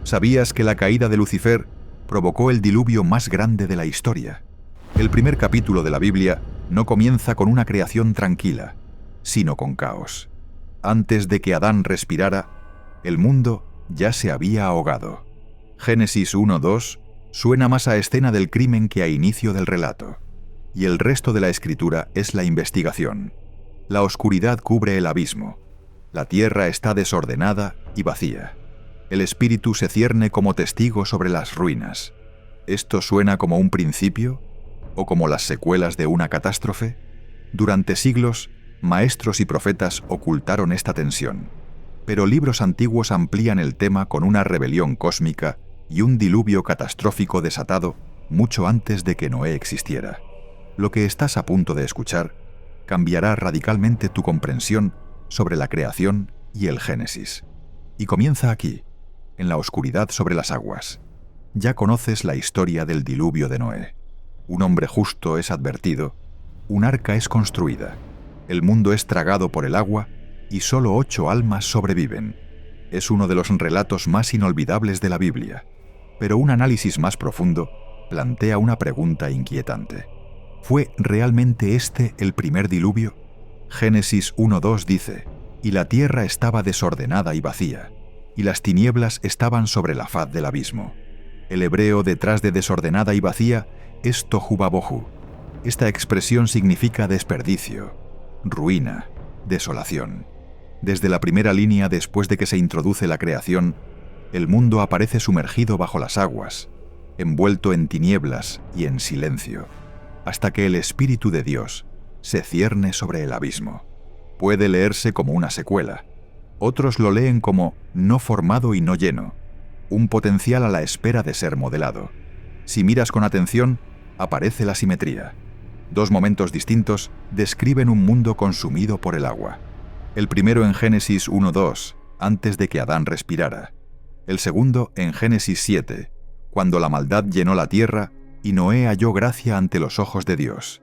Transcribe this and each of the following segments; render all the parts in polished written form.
¿Sabías que la caída de Lucifer provocó el diluvio más grande de la historia? El primer capítulo de la Biblia no comienza con una creación tranquila, sino con caos. Antes de que Adán respirara, el mundo ya se había ahogado. Génesis 1:2 suena más a escena del crimen que a inicio del relato. Y el resto de la escritura es la investigación. La oscuridad cubre el abismo. La tierra está desordenada y vacía. El espíritu se cierne como testigo sobre las ruinas. ¿Esto suena como un principio o como las secuelas de una catástrofe? Durante siglos, maestros y profetas ocultaron esta tensión, pero libros antiguos amplían el tema con una rebelión cósmica y un diluvio catastrófico desatado mucho antes de que Noé existiera. Lo que estás a punto de escuchar cambiará radicalmente tu comprensión sobre la creación y el Génesis. Y comienza aquí, en la oscuridad sobre las aguas. Ya conoces la historia del diluvio de Noé. Un hombre justo es advertido, un arca es construida, el mundo es tragado por el agua y solo 8 almas sobreviven. Es uno de los relatos más inolvidables de la Biblia, pero un análisis más profundo plantea una pregunta inquietante. ¿Fue realmente este el primer diluvio? Génesis 1:2 dice: «Y la tierra estaba desordenada y vacía, y las tinieblas estaban sobre la faz del abismo». El hebreo detrás de desordenada y vacía es tohu vabohu. Esta expresión significa desperdicio, ruina, desolación. Desde la primera línea después de que se introduce la creación, el mundo aparece sumergido bajo las aguas, envuelto en tinieblas y en silencio, hasta que el Espíritu de Dios se cierne sobre el abismo. Puede leerse como una secuela. Otros lo leen como no formado y no lleno, un potencial a la espera de ser modelado. Si miras con atención, aparece la simetría. 2 momentos distintos describen un mundo consumido por el agua. El primero en Génesis 1:2, antes de que Adán respirara. El segundo en Génesis 7, cuando la maldad llenó la tierra y Noé halló gracia ante los ojos de Dios.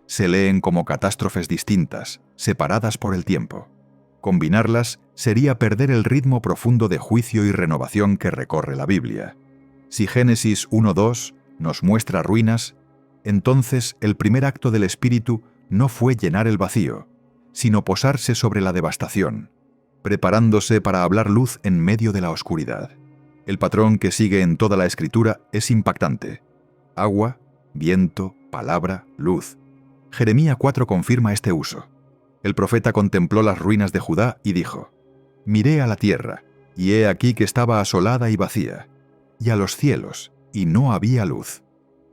Se leen como catástrofes distintas, separadas por el tiempo. Combinarlas sería perder el ritmo profundo de juicio y renovación que recorre la Biblia. Si Génesis 1:2 nos muestra ruinas, entonces el primer acto del Espíritu no fue llenar el vacío, sino posarse sobre la devastación, preparándose para hablar luz en medio de la oscuridad. El patrón que sigue en toda la Escritura es impactante. Agua, viento, palabra, luz. Jeremías 4 confirma este uso. El profeta contempló las ruinas de Judá y dijo: «Miré a la tierra, y he aquí que estaba asolada y vacía, y a los cielos, y no había luz».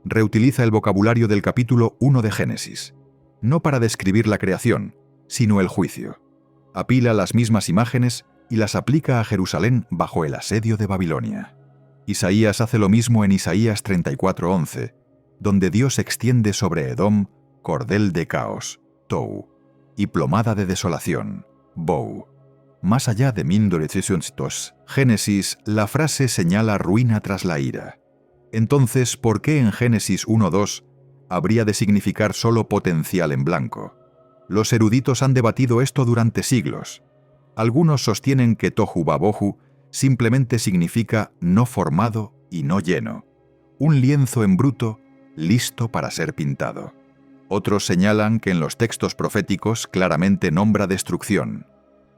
Reutiliza el vocabulario del capítulo 1 de Génesis, no para describir la creación, sino el juicio. Apila las mismas imágenes y las aplica a Jerusalén bajo el asedio de Babilonia. Isaías hace lo mismo en Isaías 34:11, donde Dios extiende sobre Edom cordel de caos, tou, y plomada de desolación, bou. Más allá de 1900, Génesis, la frase señala ruina tras la ira. Entonces, ¿por qué en Génesis 1:2 habría de significar solo potencial en blanco? Los eruditos han debatido esto durante siglos. Algunos sostienen que tohu vabohu simplemente significa no formado y no lleno, un lienzo en bruto listo para ser pintado. Otros señalan que en los textos proféticos claramente nombra destrucción.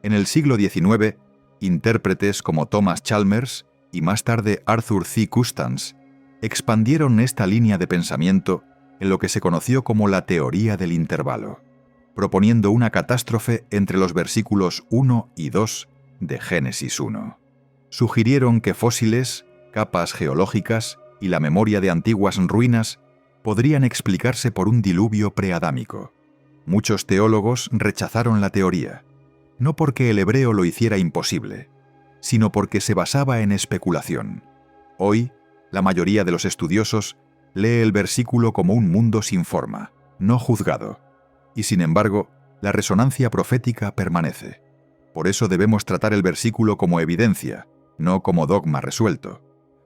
En el siglo XIX, intérpretes como Thomas Chalmers y más tarde Arthur C. Custance expandieron esta línea de pensamiento en lo que se conoció como la teoría del intervalo, proponiendo una catástrofe entre los versículos 1 y 2 de Génesis 1. Sugirieron que fósiles, capas geológicas y la memoria de antiguas ruinas podrían explicarse por un diluvio preadámico. Muchos teólogos rechazaron la teoría, no porque el hebreo lo hiciera imposible, sino porque se basaba en especulación. Hoy, la mayoría de los estudiosos lee el versículo como un mundo sin forma, no juzgado, y sin embargo, la resonancia profética permanece. Por eso debemos tratar el versículo como evidencia, no como dogma resuelto.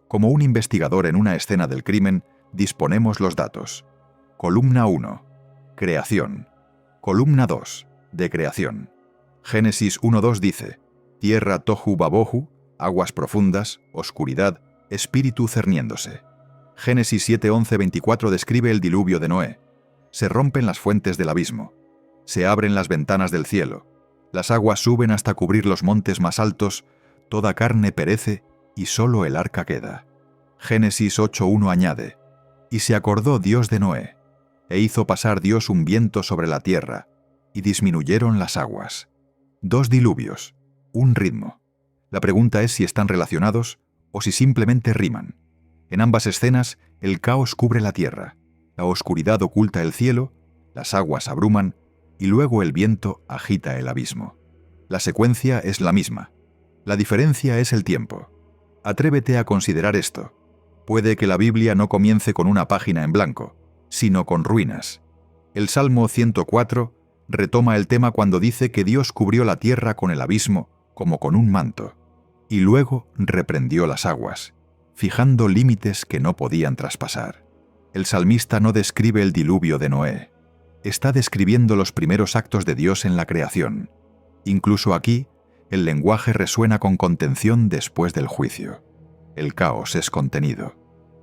Como un investigador en una escena del crimen, disponemos los datos. Columna 1, creación. Columna 2, de creación. Génesis 1:2 dice: «Tierra tohu vabohu, aguas profundas, oscuridad, espíritu cerniéndose. Génesis 7:11-24 describe el diluvio de Noé. Se rompen las fuentes del abismo. Se abren las ventanas del cielo. Las aguas suben hasta cubrir los montes más altos, toda carne perece y solo el arca queda. Génesis 8:1 añade: Y se acordó Dios de Noé, e hizo pasar Dios un viento sobre la tierra, y disminuyeron las aguas. 2 diluvios, un ritmo. La pregunta es si están relacionados o si simplemente riman. En ambas escenas, el caos cubre la tierra, la oscuridad oculta el cielo, las aguas abruman y luego el viento agita el abismo. La secuencia es la misma. La diferencia es el tiempo. Atrévete a considerar esto. Puede que la Biblia no comience con una página en blanco, sino con ruinas. El Salmo 104 retoma el tema cuando dice que Dios cubrió la tierra con el abismo como con un manto, y luego reprendió las aguas, fijando límites que no podían traspasar. El salmista no describe el diluvio de Noé. Está describiendo los primeros actos de Dios en la creación. Incluso aquí, el lenguaje resuena con contención después del juicio. El caos es contenido.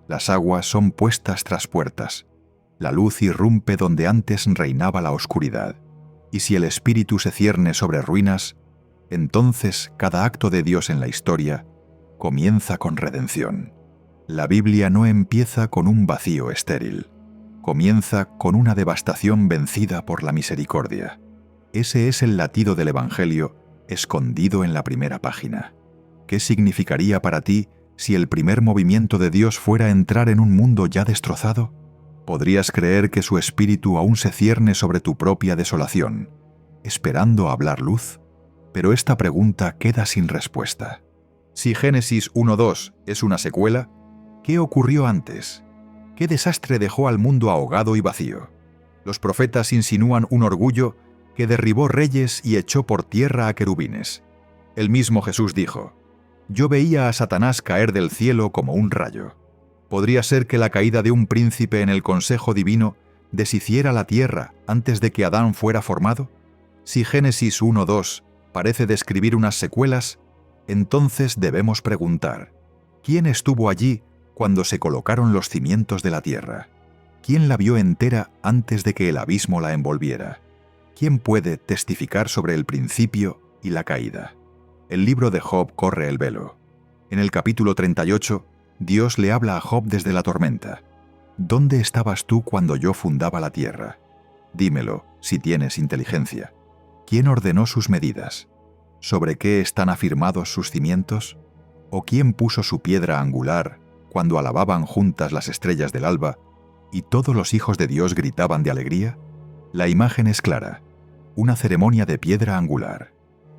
Las aguas son puestas tras puertas. La luz irrumpe donde antes reinaba la oscuridad. Y si el espíritu se cierne sobre ruinas, entonces cada acto de Dios en la historia comienza con redención. La Biblia no empieza con un vacío estéril. Comienza con una devastación vencida por la misericordia. Ese es el latido del Evangelio escondido en la primera página. ¿Qué significaría para ti si el primer movimiento de Dios fuera entrar en un mundo ya destrozado? ¿Podrías creer que su espíritu aún se cierne sobre tu propia desolación, esperando hablar luz? Pero esta pregunta queda sin respuesta. Si Génesis 1:2 es una secuela, ¿qué ocurrió antes? ¿Qué desastre dejó al mundo ahogado y vacío? Los profetas insinúan un orgullo que derribó reyes y echó por tierra a querubines. El mismo Jesús dijo: «Yo veía a Satanás caer del cielo como un rayo». ¿Podría ser que la caída de un príncipe en el consejo divino deshiciera la tierra antes de que Adán fuera formado? Si Génesis 1:2 parece describir unas secuelas, entonces debemos preguntar: ¿quién estuvo allí cuando se colocaron los cimientos de la tierra? ¿Quién la vio entera antes de que el abismo la envolviera? ¿Quién puede testificar sobre el principio y la caída? El libro de Job corre el velo. En el capítulo 38, Dios le habla a Job desde la tormenta. ¿Dónde estabas tú cuando yo fundaba la tierra? Dímelo, si tienes inteligencia. ¿Quién ordenó sus medidas? ¿Sobre qué están afirmados sus cimientos? ¿O quién puso su piedra angular cuando alababan juntas las estrellas del alba y todos los hijos de Dios gritaban de alegría? La imagen es clara, una ceremonia de piedra angular.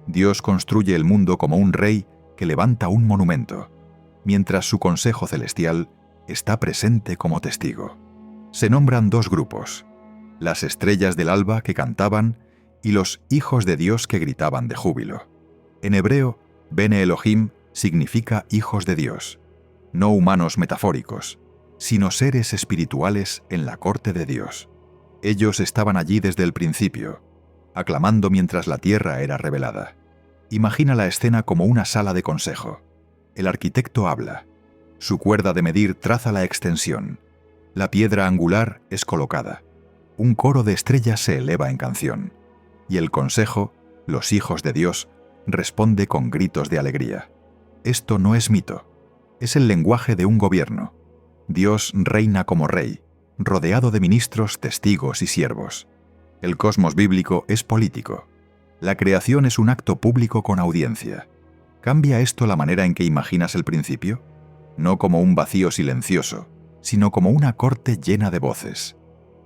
Dios construye el mundo como un rey que levanta un monumento, mientras su consejo celestial está presente como testigo. Se nombran 2 grupos: las estrellas del alba que cantaban y los hijos de Dios que gritaban de júbilo. En hebreo, Bene Elohim significa hijos de Dios, no humanos metafóricos, sino seres espirituales en la corte de Dios. Ellos estaban allí desde el principio, aclamando mientras la tierra era revelada. Imagina la escena como una sala de consejo. El arquitecto habla. Su cuerda de medir traza la extensión. La piedra angular es colocada. Un coro de estrellas se eleva en canción. Y el consejo, los hijos de Dios, responde con gritos de alegría. Esto no es mito. Es el lenguaje de un gobierno. Dios reina como rey, rodeado de ministros, testigos y siervos. El cosmos bíblico es político. La creación es un acto público con audiencia. ¿Cambia esto la manera en que imaginas el principio? No como un vacío silencioso, sino como una corte llena de voces.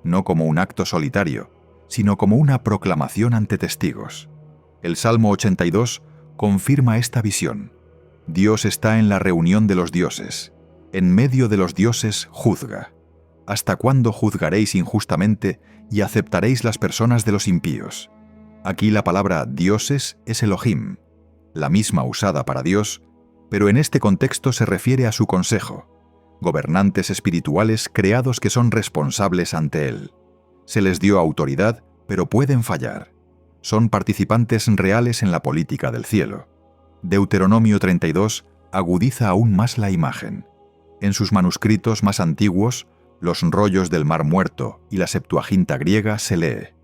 No como un acto solitario, sino como una proclamación ante testigos. El Salmo 82 confirma esta visión. Dios está en la reunión de los dioses. En medio de los dioses juzga. ¿Hasta cuándo juzgaréis injustamente y aceptaréis las personas de los impíos? Aquí la palabra dioses es Elohim, la misma usada para Dios, pero en este contexto se refiere a su consejo, gobernantes espirituales creados que son responsables ante Él. Se les dio autoridad, pero pueden fallar. Son participantes reales en la política del cielo. Deuteronomio 32 agudiza aún más la imagen. En sus manuscritos más antiguos, los rollos del Mar Muerto y la Septuaginta griega, se lee: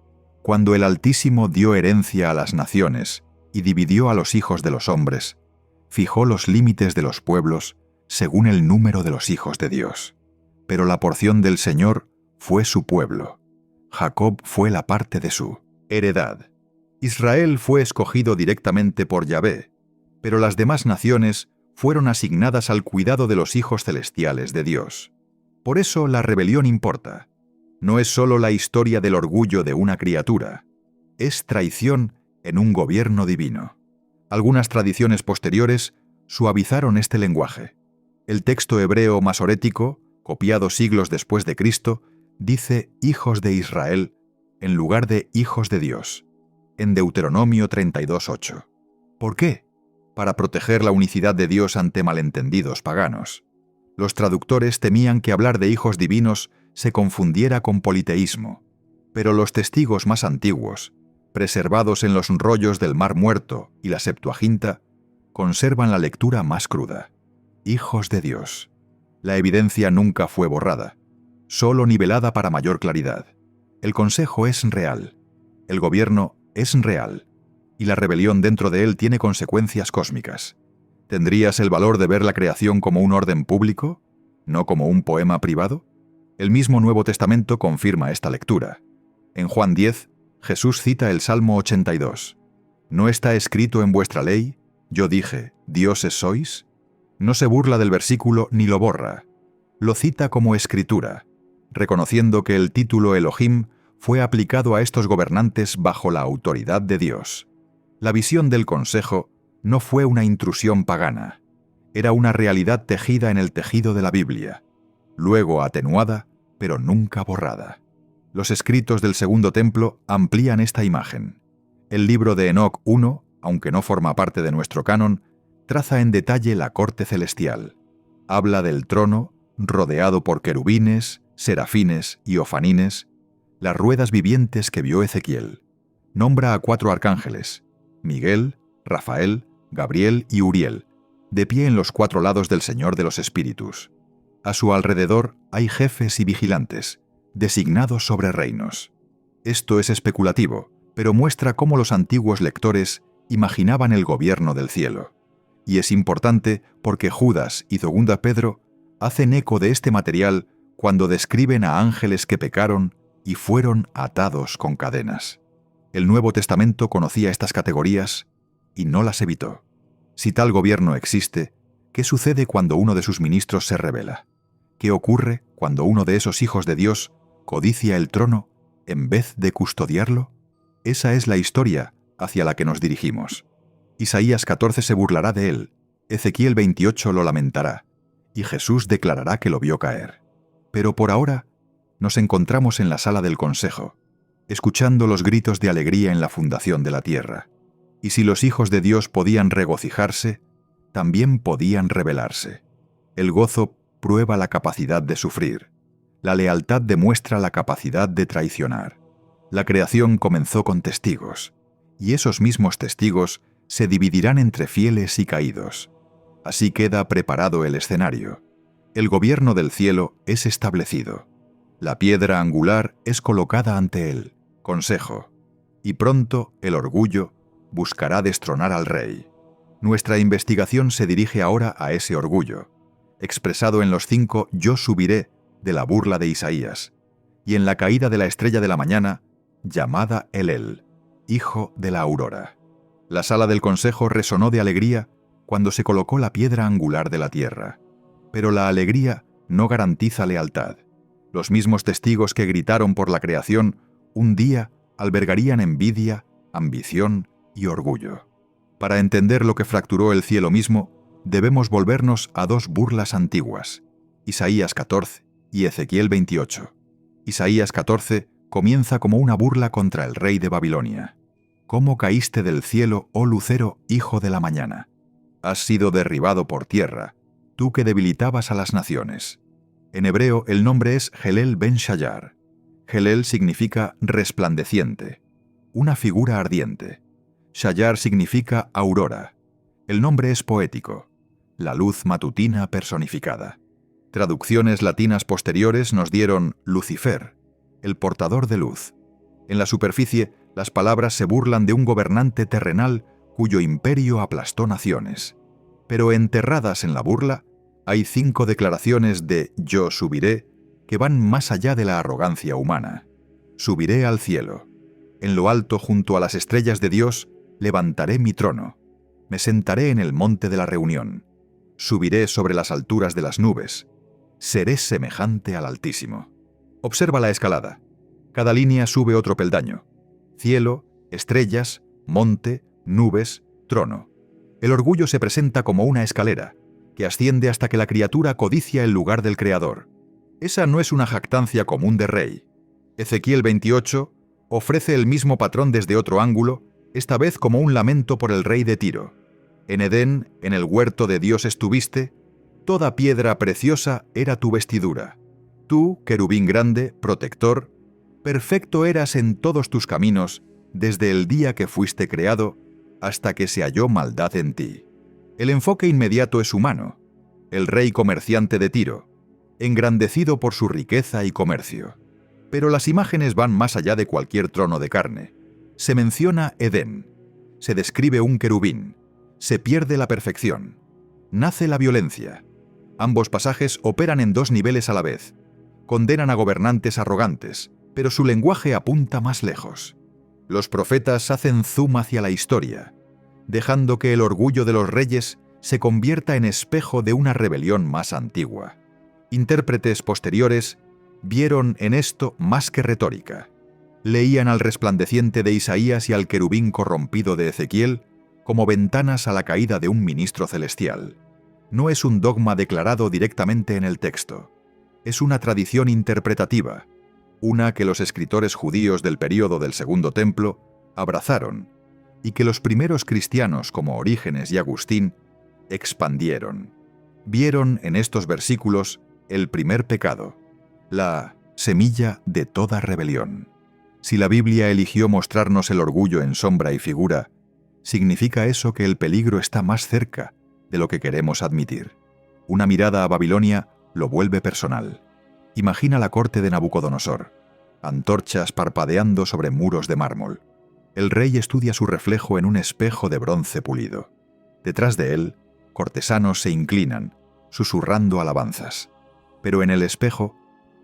Cuando el Altísimo dio herencia a las naciones y dividió a los hijos de los hombres, fijó los límites de los pueblos según el número de los hijos de Dios. Pero la porción del Señor fue su pueblo. Jacob fue la parte de su heredad. Israel fue escogido directamente por Yahvé, pero las demás naciones fueron asignadas al cuidado de los hijos celestiales de Dios. Por eso la rebelión importa. No es solo la historia del orgullo de una criatura, es traición en un gobierno divino. Algunas tradiciones posteriores suavizaron este lenguaje. El texto hebreo masorético, copiado siglos después de Cristo, dice hijos de Israel en lugar de hijos de Dios, en Deuteronomio 32:8. ¿Por qué? Para proteger la unicidad de Dios ante malentendidos paganos. Los traductores temían que hablar de hijos divinos se confundiera con politeísmo, pero los testigos más antiguos, preservados en los rollos del Mar Muerto y la Septuaginta, conservan la lectura más cruda. Hijos de Dios. La evidencia nunca fue borrada, solo nivelada para mayor claridad. El consejo es real, el gobierno es real, y la rebelión dentro de él tiene consecuencias cósmicas. ¿Tendrías el valor de ver la creación como un orden público, no como un poema privado? El mismo Nuevo Testamento confirma esta lectura. En Juan 10, Jesús cita el Salmo 82. ¿No está escrito en vuestra ley? Yo dije, ¿dioses sois? No se burla del versículo ni lo borra. Lo cita como escritura, reconociendo que el título Elohim fue aplicado a estos gobernantes bajo la autoridad de Dios. La visión del consejo no fue una intrusión pagana, era una realidad tejida en el tejido de la Biblia, luego atenuada, pero nunca borrada. Los escritos del Segundo Templo amplían esta imagen. El libro de Enoc 1, aunque no forma parte de nuestro canon, traza en detalle la corte celestial. Habla del trono, rodeado por querubines, serafines y ofanines, las ruedas vivientes que vio Ezequiel. Nombra a 4 arcángeles, Miguel, Rafael, Gabriel y Uriel, de pie en los 4 lados del Señor de los Espíritus. A su alrededor hay jefes y vigilantes, designados sobre reinos. Esto es especulativo, pero muestra cómo los antiguos lectores imaginaban el gobierno del cielo. Y es importante porque Judas y 2 Pedro hacen eco de este material cuando describen a ángeles que pecaron y fueron atados con cadenas. El Nuevo Testamento conocía estas categorías y no las evitó. Si tal gobierno existe, ¿qué sucede cuando uno de sus ministros se rebela? ¿Qué ocurre cuando uno de esos hijos de Dios codicia el trono en vez de custodiarlo? Esa es la historia hacia la que nos dirigimos. Isaías 14 se burlará de él, Ezequiel 28 lo lamentará, y Jesús declarará que lo vio caer. Pero por ahora nos encontramos en la sala del consejo, escuchando los gritos de alegría en la fundación de la tierra. Y si los hijos de Dios podían regocijarse, también podían rebelarse. El gozo prueba la capacidad de sufrir. La lealtad demuestra la capacidad de traicionar. La creación comenzó con testigos, y esos mismos testigos se dividirán entre fieles y caídos. Así queda preparado el escenario. El gobierno del cielo es establecido. La piedra angular es colocada ante él, consejo, y pronto el orgullo buscará destronar al rey. Nuestra investigación se dirige ahora a ese orgullo, expresado en los 5 «yo subiré» de la burla de Isaías, y en la caída de la estrella de la mañana, llamada Elel, hijo de la aurora. La sala del consejo resonó de alegría cuando se colocó la piedra angular de la tierra. Pero la alegría no garantiza lealtad. Los mismos testigos que gritaron por la creación, un día albergarían envidia, ambición y orgullo. Para entender lo que fracturó el cielo mismo, debemos volvernos a 2 burlas antiguas, Isaías 14 y Ezequiel 28. Isaías 14 comienza como una burla contra el rey de Babilonia. ¿Cómo caíste del cielo, oh lucero, hijo de la mañana? Has sido derribado por tierra, tú que debilitabas a las naciones. En hebreo el nombre es Helel ben Shayar. Helel significa resplandeciente, una figura ardiente. Shayar significa aurora. El nombre es poético. la luz matutina personificada. Traducciones latinas posteriores nos dieron Lucifer, el portador de luz. En la superficie, las palabras se burlan de un gobernante terrenal cuyo imperio aplastó naciones. Pero enterradas en la burla, hay 5 declaraciones de «yo subiré» que van más allá de la arrogancia humana. Subiré al cielo. En lo alto, junto a las estrellas de Dios, levantaré mi trono. Me sentaré en el monte de la reunión. Subiré sobre las alturas de las nubes. Seré semejante al Altísimo. Observa la escalada. Cada línea sube otro peldaño. Cielo, estrellas, monte, nubes, trono. El orgullo se presenta como una escalera, que asciende hasta que la criatura codicia el lugar del Creador. Esa no es una jactancia común de rey. Ezequiel 28 ofrece el mismo patrón desde otro ángulo, esta vez como un lamento por el rey de Tiro. En Edén, en el huerto de Dios estuviste, toda piedra preciosa era tu vestidura. Tú, querubín grande, protector, perfecto eras en todos tus caminos, desde el día que fuiste creado, hasta que se halló maldad en ti. El enfoque inmediato es humano. El rey comerciante de Tiro, engrandecido por su riqueza y comercio. Pero las imágenes van más allá de cualquier trono de carne. Se menciona Edén. Se describe un querubín. Se pierde la perfección. Nace la violencia. Ambos pasajes operan en 2 niveles a la vez. Condenan a gobernantes arrogantes, pero su lenguaje apunta más lejos. Los profetas hacen zoom hacia la historia, dejando que el orgullo de los reyes se convierta en espejo de una rebelión más antigua. Intérpretes posteriores vieron en esto más que retórica. Leían al resplandeciente de Isaías y al querubín corrompido de Ezequiel como ventanas a la caída de un ministro celestial. No es un dogma declarado directamente en el texto. Es una tradición interpretativa, una que los escritores judíos del período del Segundo Templo abrazaron y que los primeros cristianos como Orígenes y Agustín expandieron. Vieron en estos versículos el primer pecado, la semilla de toda rebelión. Si la Biblia eligió mostrarnos el orgullo en sombra y figura, significa eso que el peligro está más cerca de lo que queremos admitir. Una mirada a Babilonia lo vuelve personal. Imagina la corte de Nabucodonosor, antorchas parpadeando sobre muros de mármol. El rey estudia su reflejo en un espejo de bronce pulido. Detrás de él, cortesanos se inclinan, susurrando alabanzas. Pero en el espejo,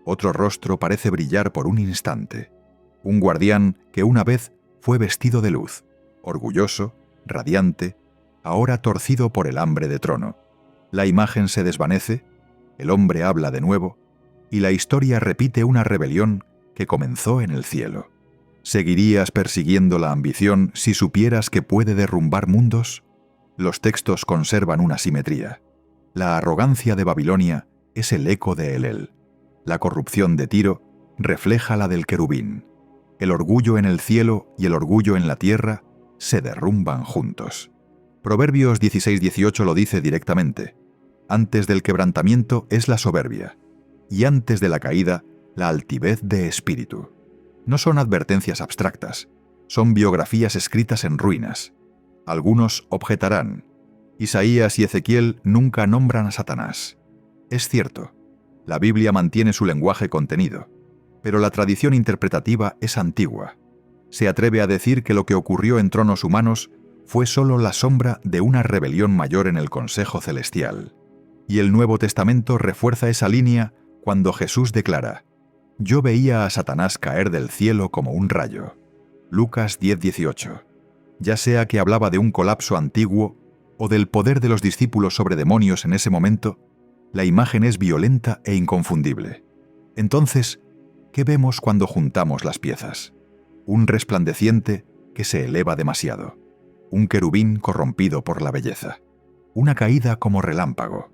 otro rostro parece brillar por un instante. Un guardián que una vez fue vestido de luz, orgulloso, radiante, ahora torcido por el hambre de trono. La imagen se desvanece, el hombre habla de nuevo, y la historia repite una rebelión que comenzó en el cielo. ¿Seguirías persiguiendo la ambición si supieras que puede derrumbar mundos? Los textos conservan una simetría. La arrogancia de Babilonia es el eco de Elel. La corrupción de Tiro refleja la del querubín. El orgullo en el cielo y el orgullo en la tierra se derrumban juntos. Proverbios 16:18 lo dice directamente. Antes del quebrantamiento es la soberbia, y antes de la caída, la altivez de espíritu. No son advertencias abstractas, son biografías escritas en ruinas. Algunos objetarán: Isaías y Ezequiel nunca nombran a Satanás. Es cierto, la Biblia mantiene su lenguaje contenido, pero la tradición interpretativa es antigua. Se atreve a decir que lo que ocurrió en tronos humanos fue solo la sombra de una rebelión mayor en el Consejo Celestial. Y el Nuevo Testamento refuerza esa línea cuando Jesús declara: «Yo veía a Satanás caer del cielo como un rayo». Lucas 10:18. Ya sea que hablaba de un colapso antiguo o del poder de los discípulos sobre demonios en ese momento, la imagen es violenta e inconfundible. Entonces, ¿qué vemos cuando juntamos las piezas? Un resplandeciente que se eleva demasiado. Un querubín corrompido por la belleza. Una caída como relámpago.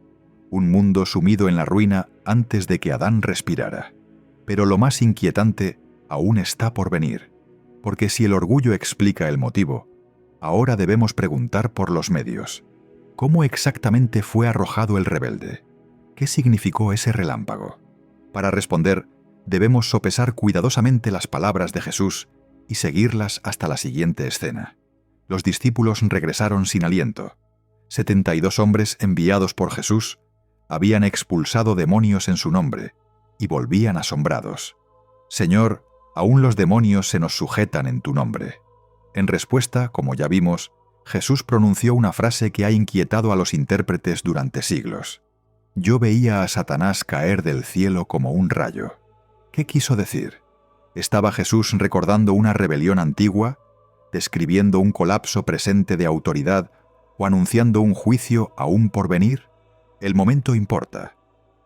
Un mundo sumido en la ruina antes de que Adán respirara. Pero lo más inquietante aún está por venir, porque si el orgullo explica el motivo, ahora debemos preguntar por los medios. ¿Cómo exactamente fue arrojado el rebelde? ¿Qué significó ese relámpago? Para responder, debemos sopesar cuidadosamente las palabras de Jesús y seguirlas hasta la siguiente escena. Los discípulos regresaron sin aliento. 72 hombres enviados por Jesús habían expulsado demonios en su nombre y volvían asombrados. «Señor, aún los demonios se nos sujetan en tu nombre». En respuesta, como ya vimos, Jesús pronunció una frase que ha inquietado a los intérpretes durante siglos. «Yo veía a Satanás caer del cielo como un rayo». ¿Qué quiso decir? ¿Estaba Jesús recordando una rebelión antigua, describiendo un colapso presente de autoridad o anunciando un juicio aún por venir? El momento importa.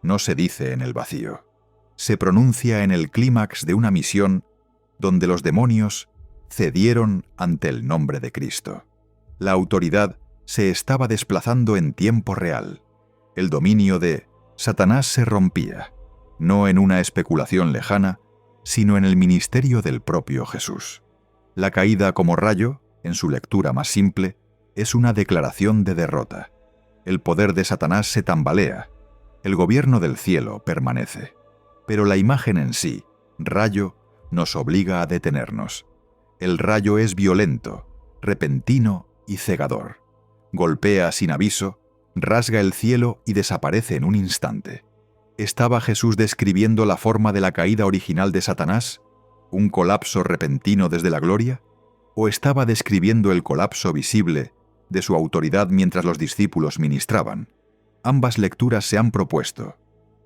No se dice en el vacío. Se pronuncia en el clímax de una misión donde los demonios cedieron ante el nombre de Cristo. La autoridad se estaba desplazando en tiempo real. El dominio de Satanás se rompía, no en una especulación lejana, sino en el ministerio del propio Jesús. La caída como rayo, en su lectura más simple, es una declaración de derrota. El poder de Satanás se tambalea, el gobierno del cielo permanece. Pero la imagen en sí, rayo, nos obliga a detenernos. El rayo es violento, repentino y cegador. Golpea sin aviso, rasga el cielo y desaparece en un instante. ¿Estaba Jesús describiendo la forma de la caída original de Satanás? ¿Un colapso repentino desde la gloria? ¿O estaba describiendo el colapso visible de su autoridad mientras los discípulos ministraban? Ambas lecturas se han propuesto.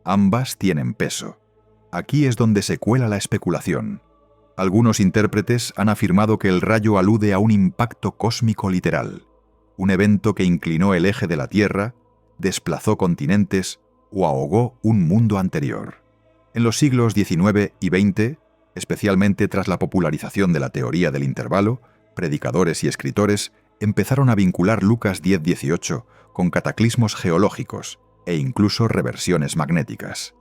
Ambas tienen peso. Aquí es donde se cuela la especulación. Algunos intérpretes han afirmado que el rayo alude a un impacto cósmico literal, un evento que inclinó el eje de la Tierra, desplazó continentes o ahogó un mundo anterior. En los siglos XIX y XX, especialmente tras la popularización de la teoría del intervalo, predicadores y escritores empezaron a vincular Lucas 10:18 con cataclismos geológicos e incluso reversiones magnéticas.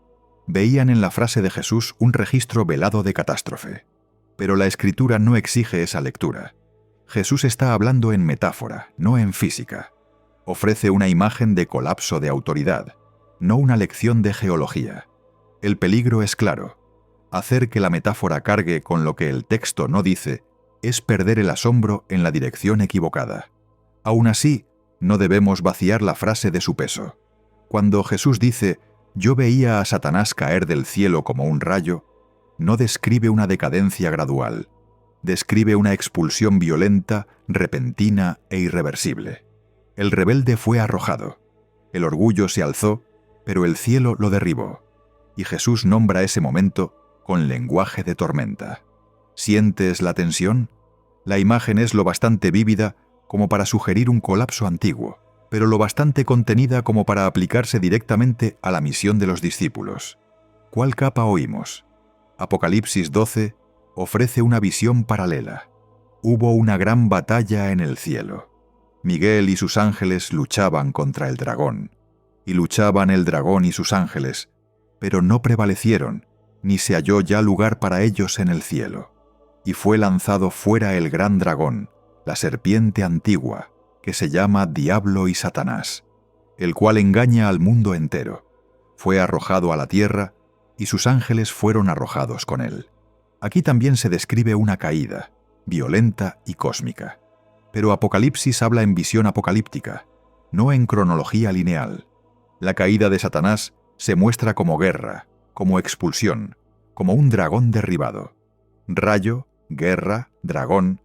Veían en la frase de Jesús un registro velado de catástrofe. Pero la Escritura no exige esa lectura. Jesús está hablando en metáfora, no en física. Ofrece una imagen de colapso de autoridad, no una lección de geología. El peligro es claro. Hacer que la metáfora cargue con lo que el texto no dice es perder el asombro en la dirección equivocada. Aún así, no debemos vaciar la frase de su peso. Cuando Jesús dice, «Yo veía a Satanás caer del cielo como un rayo», no describe una decadencia gradual. Describe una expulsión violenta, repentina e irreversible. El rebelde fue arrojado. El orgullo se alzó, pero el cielo lo derribó. Y Jesús nombra ese momento con lenguaje de tormenta. ¿Sientes la tensión? La imagen es lo bastante vívida como para sugerir un colapso antiguo, pero lo bastante contenida como para aplicarse directamente a la misión de los discípulos. ¿Cuál capa oímos? Apocalipsis 12 ofrece una visión paralela. Hubo una gran batalla en el cielo. Miguel y sus ángeles luchaban contra el dragón. Y luchaban el dragón y sus ángeles, pero no prevalecieron, ni se halló ya lugar para ellos en el cielo. Y fue lanzado fuera el gran dragón, la serpiente antigua, que se llama Diablo y Satanás, el cual engaña al mundo entero. Fue arrojado a la tierra, y sus ángeles fueron arrojados con él. Aquí también se describe una caída, violenta y cósmica. Pero Apocalipsis habla en visión apocalíptica, no en cronología lineal. La caída de Satanás se muestra como guerra, como expulsión, como un dragón derribado. Rayo, guerra, dragón,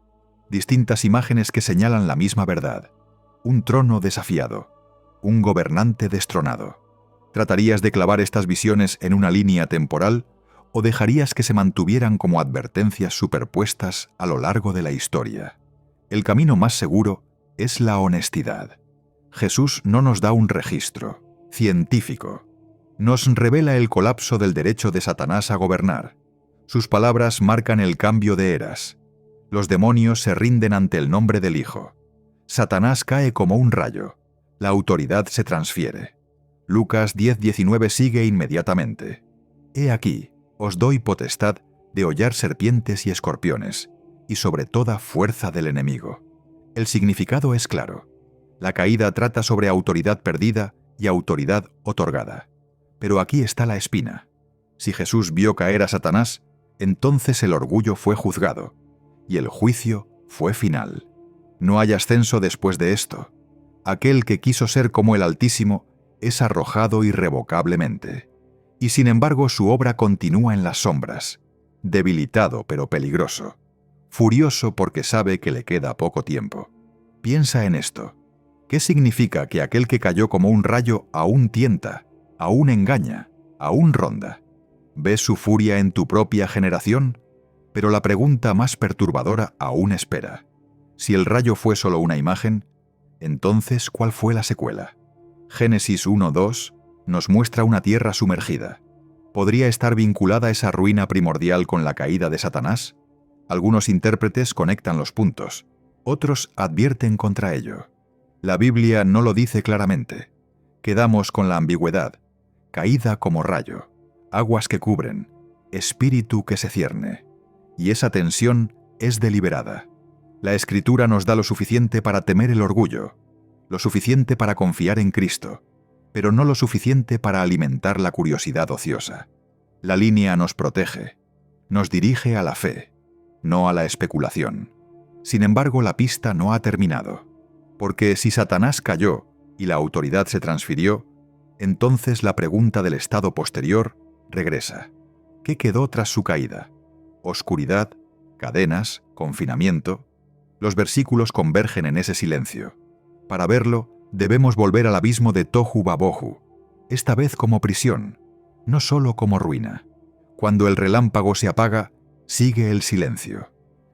distintas imágenes que señalan la misma verdad. Un trono desafiado, un gobernante destronado. ¿Tratarías de clavar estas visiones en una línea temporal o dejarías que se mantuvieran como advertencias superpuestas a lo largo de la historia? El camino más seguro es la honestidad. Jesús no nos da un registro científico. Nos revela el colapso del derecho de Satanás a gobernar. Sus palabras marcan el cambio de eras. Los demonios se rinden ante el nombre del Hijo. Satanás cae como un rayo. La autoridad se transfiere. Lucas 10:19 sigue inmediatamente. He aquí, os doy potestad de hollar serpientes y escorpiones, y sobre toda fuerza del enemigo. El significado es claro. La caída trata sobre autoridad perdida y autoridad otorgada. Pero aquí está la espina. Si Jesús vio caer a Satanás, entonces el orgullo fue juzgado, y el juicio fue final. No hay ascenso después de esto. Aquel que quiso ser como el Altísimo es arrojado irrevocablemente. Y sin embargo su obra continúa en las sombras, debilitado pero peligroso, furioso porque sabe que le queda poco tiempo. Piensa en esto. ¿Qué significa que aquel que cayó como un rayo aún tienta, aún engaña, aún ronda? ¿Ves su furia en tu propia generación? Pero la pregunta más perturbadora aún espera. Si el rayo fue solo una imagen, entonces, ¿cuál fue la secuela? Génesis 1:2 nos muestra una tierra sumergida. ¿Podría estar vinculada esa ruina primordial con la caída de Satanás? Algunos intérpretes conectan los puntos, otros advierten contra ello. La Biblia no lo dice claramente. Quedamos con la ambigüedad: caída como rayo, aguas que cubren, espíritu que se cierne. Y esa tensión es deliberada. La Escritura nos da lo suficiente para temer el orgullo, lo suficiente para confiar en Cristo, pero no lo suficiente para alimentar la curiosidad ociosa. La línea nos protege, nos dirige a la fe, no a la especulación. Sin embargo, la pista no ha terminado, porque si Satanás cayó y la autoridad se transfirió, entonces la pregunta del estado posterior regresa. ¿Qué quedó tras su caída? Oscuridad, cadenas, confinamiento. Los versículos convergen en ese silencio. Para verlo, debemos volver al abismo de Tohu Vabohu, esta vez como prisión, no solo como ruina. Cuando el relámpago se apaga, sigue el silencio.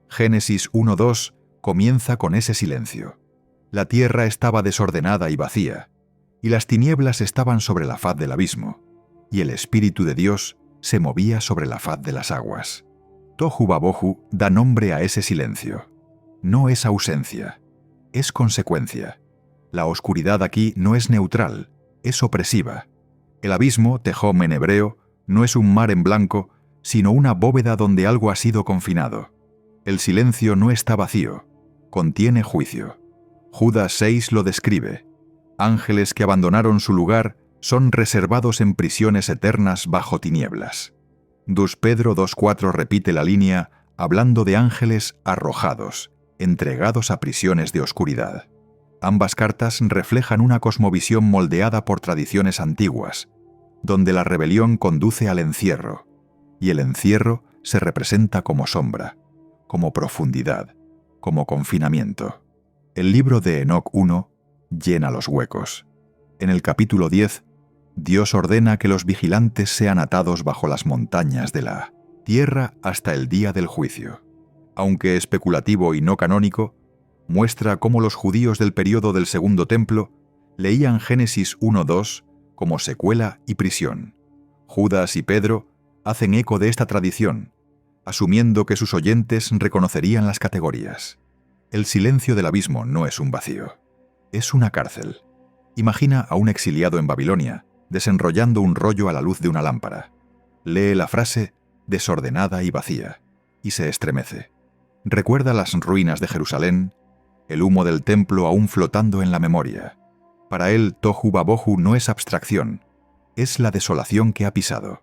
Génesis 1:2 comienza con ese silencio. La tierra estaba desordenada y vacía, y las tinieblas estaban sobre la faz del abismo, y el Espíritu de Dios se movía sobre la faz de las aguas. Tohu Vabohu da nombre a ese silencio. No es ausencia, es consecuencia. La oscuridad aquí no es neutral, es opresiva. El abismo, Tehom en hebreo, no es un mar en blanco, sino una bóveda donde algo ha sido confinado. El silencio no está vacío, contiene juicio. Judas 6 lo describe. Ángeles que abandonaron su lugar son reservados en prisiones eternas bajo tinieblas. 2 Pedro 2:4 repite la línea hablando de ángeles arrojados, entregados a prisiones de oscuridad. Ambas cartas reflejan una cosmovisión moldeada por tradiciones antiguas, donde la rebelión conduce al encierro, y el encierro se representa como sombra, como profundidad, como confinamiento. El libro de Enoc 1 llena los huecos. En el capítulo 10, Dios ordena que los vigilantes sean atados bajo las montañas de la tierra hasta el día del juicio. Aunque especulativo y no canónico, muestra cómo los judíos del período del Segundo Templo leían Génesis 1:2 como secuela y prisión. Judas y Pedro hacen eco de esta tradición, asumiendo que sus oyentes reconocerían las categorías. El silencio del abismo no es un vacío, es una cárcel. Imagina a un exiliado en Babilonia desenrollando un rollo a la luz de una lámpara. Lee la frase desordenada y vacía, y se estremece. Recuerda las ruinas de Jerusalén, el humo del templo aún flotando en la memoria. Para él, Tohu Vabohu no es abstracción, es la desolación que ha pisado.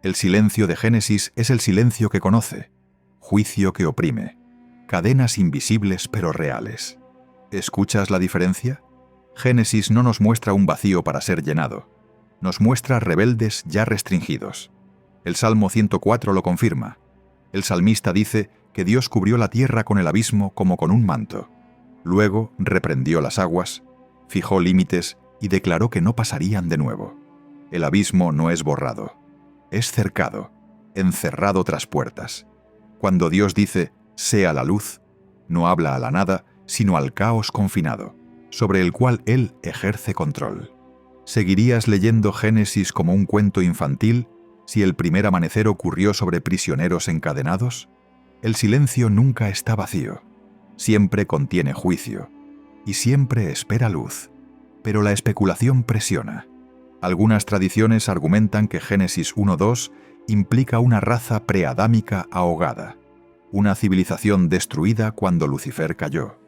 El silencio de Génesis es el silencio que conoce, juicio que oprime, cadenas invisibles pero reales. ¿Escuchas la diferencia? Génesis no nos muestra un vacío para ser llenado, nos muestra rebeldes ya restringidos. El Salmo 104 lo confirma. El salmista dice que Dios cubrió la tierra con el abismo como con un manto. Luego reprendió las aguas, fijó límites y declaró que no pasarían de nuevo. El abismo no es borrado, es cercado, encerrado tras puertas. Cuando Dios dice, sea la luz, no habla a la nada, sino al caos confinado, sobre el cual Él ejerce control. ¿Seguirías leyendo Génesis como un cuento infantil si el primer amanecer ocurrió sobre prisioneros encadenados? El silencio nunca está vacío, siempre contiene juicio, y siempre espera luz, pero la especulación presiona. Algunas tradiciones argumentan que Génesis 1:2 implica una raza preadámica ahogada, una civilización destruida cuando Lucifer cayó.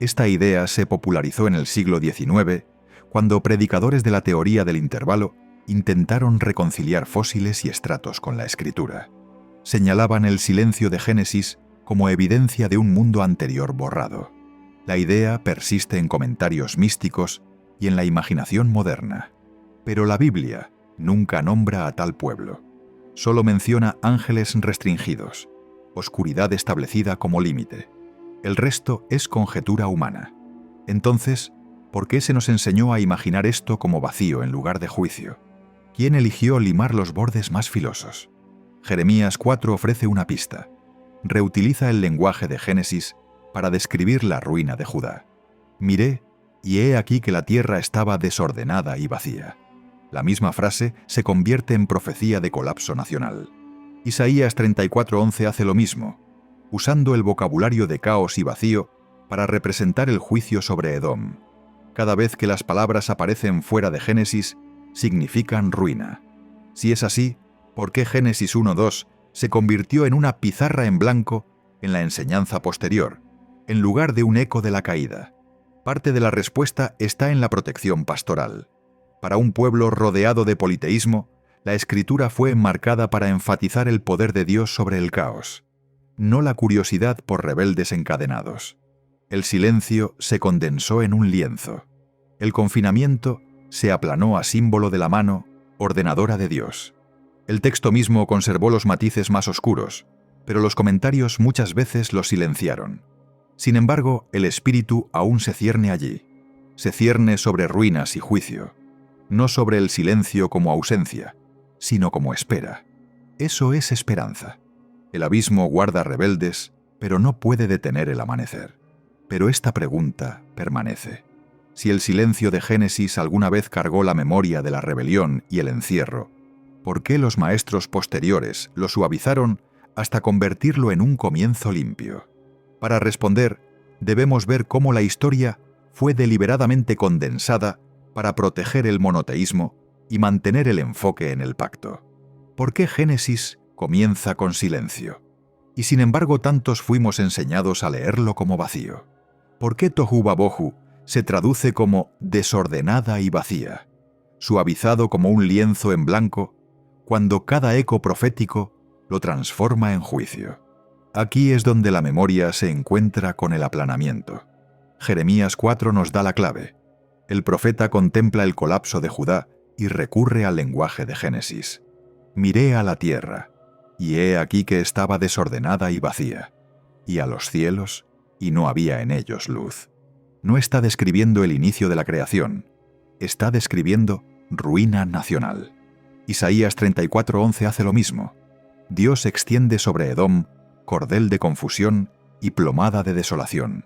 Esta idea se popularizó en el siglo XIX, cuando predicadores de la teoría del intervalo intentaron reconciliar fósiles y estratos con la Escritura. Señalaban el silencio de Génesis como evidencia de un mundo anterior borrado. La idea persiste en comentarios místicos y en la imaginación moderna. Pero la Biblia nunca nombra a tal pueblo. Solo menciona ángeles restringidos, oscuridad establecida como límite. El resto es conjetura humana. Entonces, ¿por qué se nos enseñó a imaginar esto como vacío en lugar de juicio? ¿Quién eligió limar los bordes más filosos? Jeremías 4 ofrece una pista. Reutiliza el lenguaje de Génesis para describir la ruina de Judá. Miré, y he aquí que la tierra estaba desordenada y vacía. La misma frase se convierte en profecía de colapso nacional. Isaías 34:11 hace lo mismo, usando el vocabulario de caos y vacío para representar el juicio sobre Edom. Cada vez que las palabras aparecen fuera de Génesis, significan ruina. Si es así, ¿por qué Génesis 1:2 se convirtió en una pizarra en blanco en la enseñanza posterior, en lugar de un eco de la caída? Parte de la respuesta está en la protección pastoral. Para un pueblo rodeado de politeísmo, la Escritura fue enmarcada para enfatizar el poder de Dios sobre el caos, no la curiosidad por rebeldes encadenados. El silencio se condensó en un lienzo. El confinamiento se aplanó a símbolo de la mano ordenadora de Dios. El texto mismo conservó los matices más oscuros, pero los comentarios muchas veces los silenciaron. Sin embargo, el espíritu aún se cierne allí. Se cierne sobre ruinas y juicio, no sobre el silencio como ausencia, sino como espera. Eso es esperanza. El abismo guarda rebeldes, pero no puede detener el amanecer. Pero esta pregunta permanece. Si el silencio de Génesis alguna vez cargó la memoria de la rebelión y el encierro, ¿por qué los maestros posteriores lo suavizaron hasta convertirlo en un comienzo limpio? Para responder, debemos ver cómo la historia fue deliberadamente condensada para proteger el monoteísmo y mantener el enfoque en el pacto. ¿Por qué Génesis comienza con silencio? Y sin embargo tantos fuimos enseñados a leerlo como vacío. ¿Por qué Tohu Vabohu se traduce como desordenada y vacía, suavizado como un lienzo en blanco, cuando cada eco profético lo transforma en juicio? Aquí es donde la memoria se encuentra con el aplanamiento. Jeremías 4 nos da la clave. El profeta contempla el colapso de Judá y recurre al lenguaje de Génesis. Miré a la tierra, y he aquí que estaba desordenada y vacía, y a los cielos, y no había en ellos luz. No está describiendo el inicio de la creación, está describiendo ruina nacional. Isaías 34:11 hace lo mismo. Dios extiende sobre Edom cordel de confusión y plomada de desolación.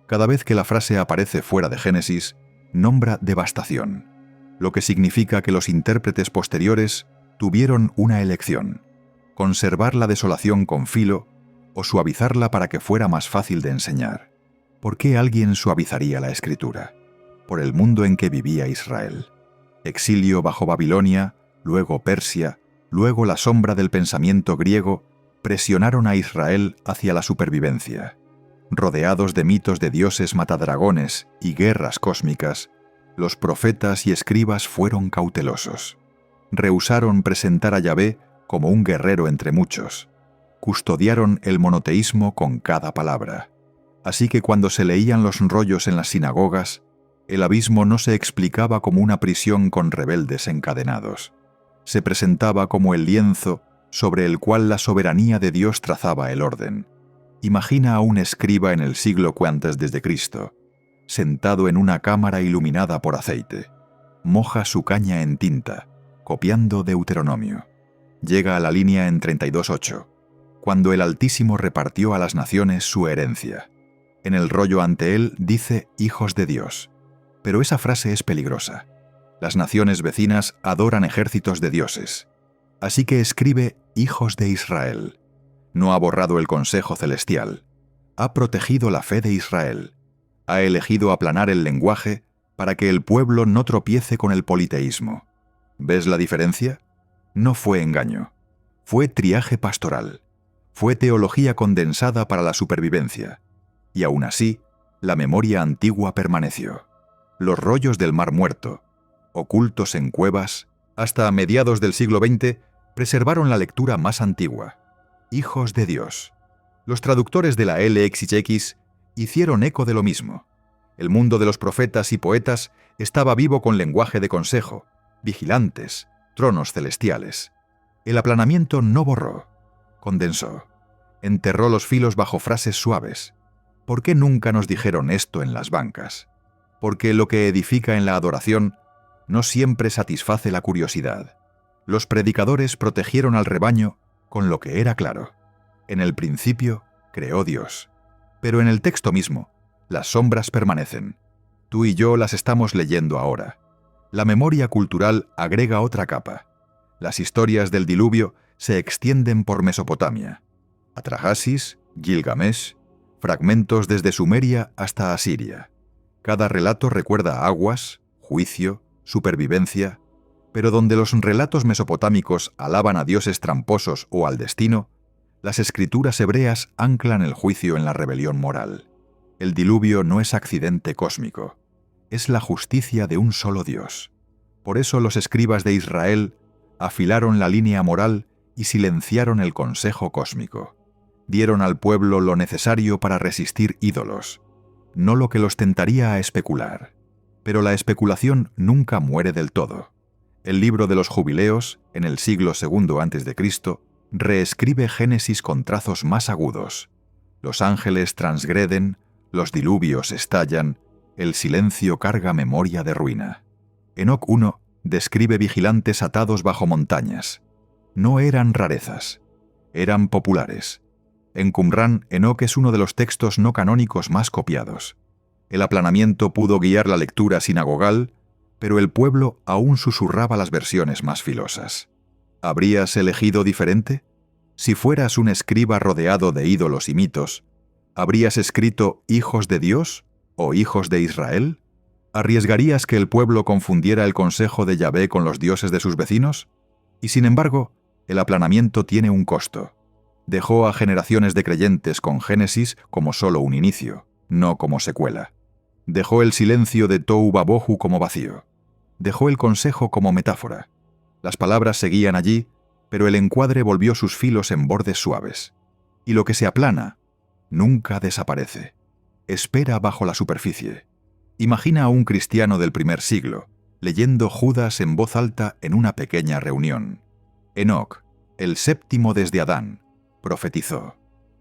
Cada vez que la frase aparece fuera de Génesis, nombra devastación, lo que significa que los intérpretes posteriores tuvieron una elección: conservar la desolación con filo o suavizarla para que fuera más fácil de enseñar. ¿Por qué alguien suavizaría la Escritura? Por el mundo en que vivía Israel. Exilio bajo Babilonia, luego Persia, luego la sombra del pensamiento griego, presionaron a Israel hacia la supervivencia. Rodeados de mitos de dioses matadragones y guerras cósmicas, los profetas y escribas fueron cautelosos. Rehusaron presentar a Yahvé como un guerrero entre muchos. Custodiaron el monoteísmo con cada palabra. Así que cuando se leían los rollos en las sinagogas, el abismo no se explicaba como una prisión con rebeldes encadenados. Se presentaba como el lienzo sobre el cual la soberanía de Dios trazaba el orden. Imagina a un escriba en el siglo antes de Cristo, sentado en una cámara iluminada por aceite. Moja su caña en tinta, copiando Deuteronomio. Llega a la línea en 32:8, cuando el Altísimo repartió a las naciones su herencia. En el rollo ante él dice hijos de Dios. Pero esa frase es peligrosa. Las naciones vecinas adoran ejércitos de dioses. Así que escribe hijos de Israel. No ha borrado el consejo celestial. Ha protegido la fe de Israel. Ha elegido aplanar el lenguaje para que el pueblo no tropiece con el politeísmo. ¿Ves la diferencia? No fue engaño. Fue triaje pastoral. Fue teología condensada para la supervivencia. Y aún así, la memoria antigua permaneció. Los rollos del Mar Muerto, ocultos en cuevas, hasta mediados del siglo XX, preservaron la lectura más antigua. Hijos de Dios. Los traductores de la LXX hicieron eco de lo mismo. El mundo de los profetas y poetas estaba vivo con lenguaje de consejo, vigilantes, tronos celestiales. El aplanamiento no borró, condensó, enterró los filos bajo frases suaves. ¿Por qué nunca nos dijeron esto en las bancas? Porque lo que edifica en la adoración no siempre satisface la curiosidad. Los predicadores protegieron al rebaño con lo que era claro. En el principio creó Dios. Pero en el texto mismo, las sombras permanecen. Tú y yo las estamos leyendo ahora. La memoria cultural agrega otra capa. Las historias del diluvio se extienden por Mesopotamia. Atrahasis, Gilgamesh, fragmentos desde Sumeria hasta Asiria. Cada relato recuerda aguas, juicio, supervivencia, pero donde los relatos mesopotámicos alaban a dioses tramposos o al destino, las escrituras hebreas anclan el juicio en la rebelión moral. El diluvio no es accidente cósmico, es la justicia de un solo Dios. Por eso los escribas de Israel afilaron la línea moral y silenciaron el consejo cósmico. Dieron al pueblo lo necesario para resistir ídolos, no lo que los tentaría a especular. Pero la especulación nunca muere del todo. El libro de los Jubileos, en el siglo II a.C., reescribe Génesis con trazos más agudos. Los ángeles transgreden, los diluvios estallan, el silencio carga memoria de ruina. Enoc 1 describe vigilantes atados bajo montañas. No eran rarezas, eran populares. En Qumrán, Enoc es uno de los textos no canónicos más copiados. El aplanamiento pudo guiar la lectura sinagogal, pero el pueblo aún susurraba las versiones más filosas. ¿Habrías elegido diferente? Si fueras un escriba rodeado de ídolos y mitos, ¿habrías escrito hijos de Dios o hijos de Israel? ¿Arriesgarías que el pueblo confundiera el consejo de Yahvé con los dioses de sus vecinos? Y sin embargo, el aplanamiento tiene un costo. Dejó a generaciones de creyentes con Génesis como solo un inicio, no como secuela. Dejó el silencio de Tohu Vabohu como vacío. Dejó el consejo como metáfora. Las palabras seguían allí, pero el encuadre volvió sus filos en bordes suaves. Y lo que se aplana nunca desaparece. Espera bajo la superficie. Imagina a un cristiano del primer siglo, leyendo Judas en voz alta en una pequeña reunión. Enoc, el séptimo desde Adán, profetizó.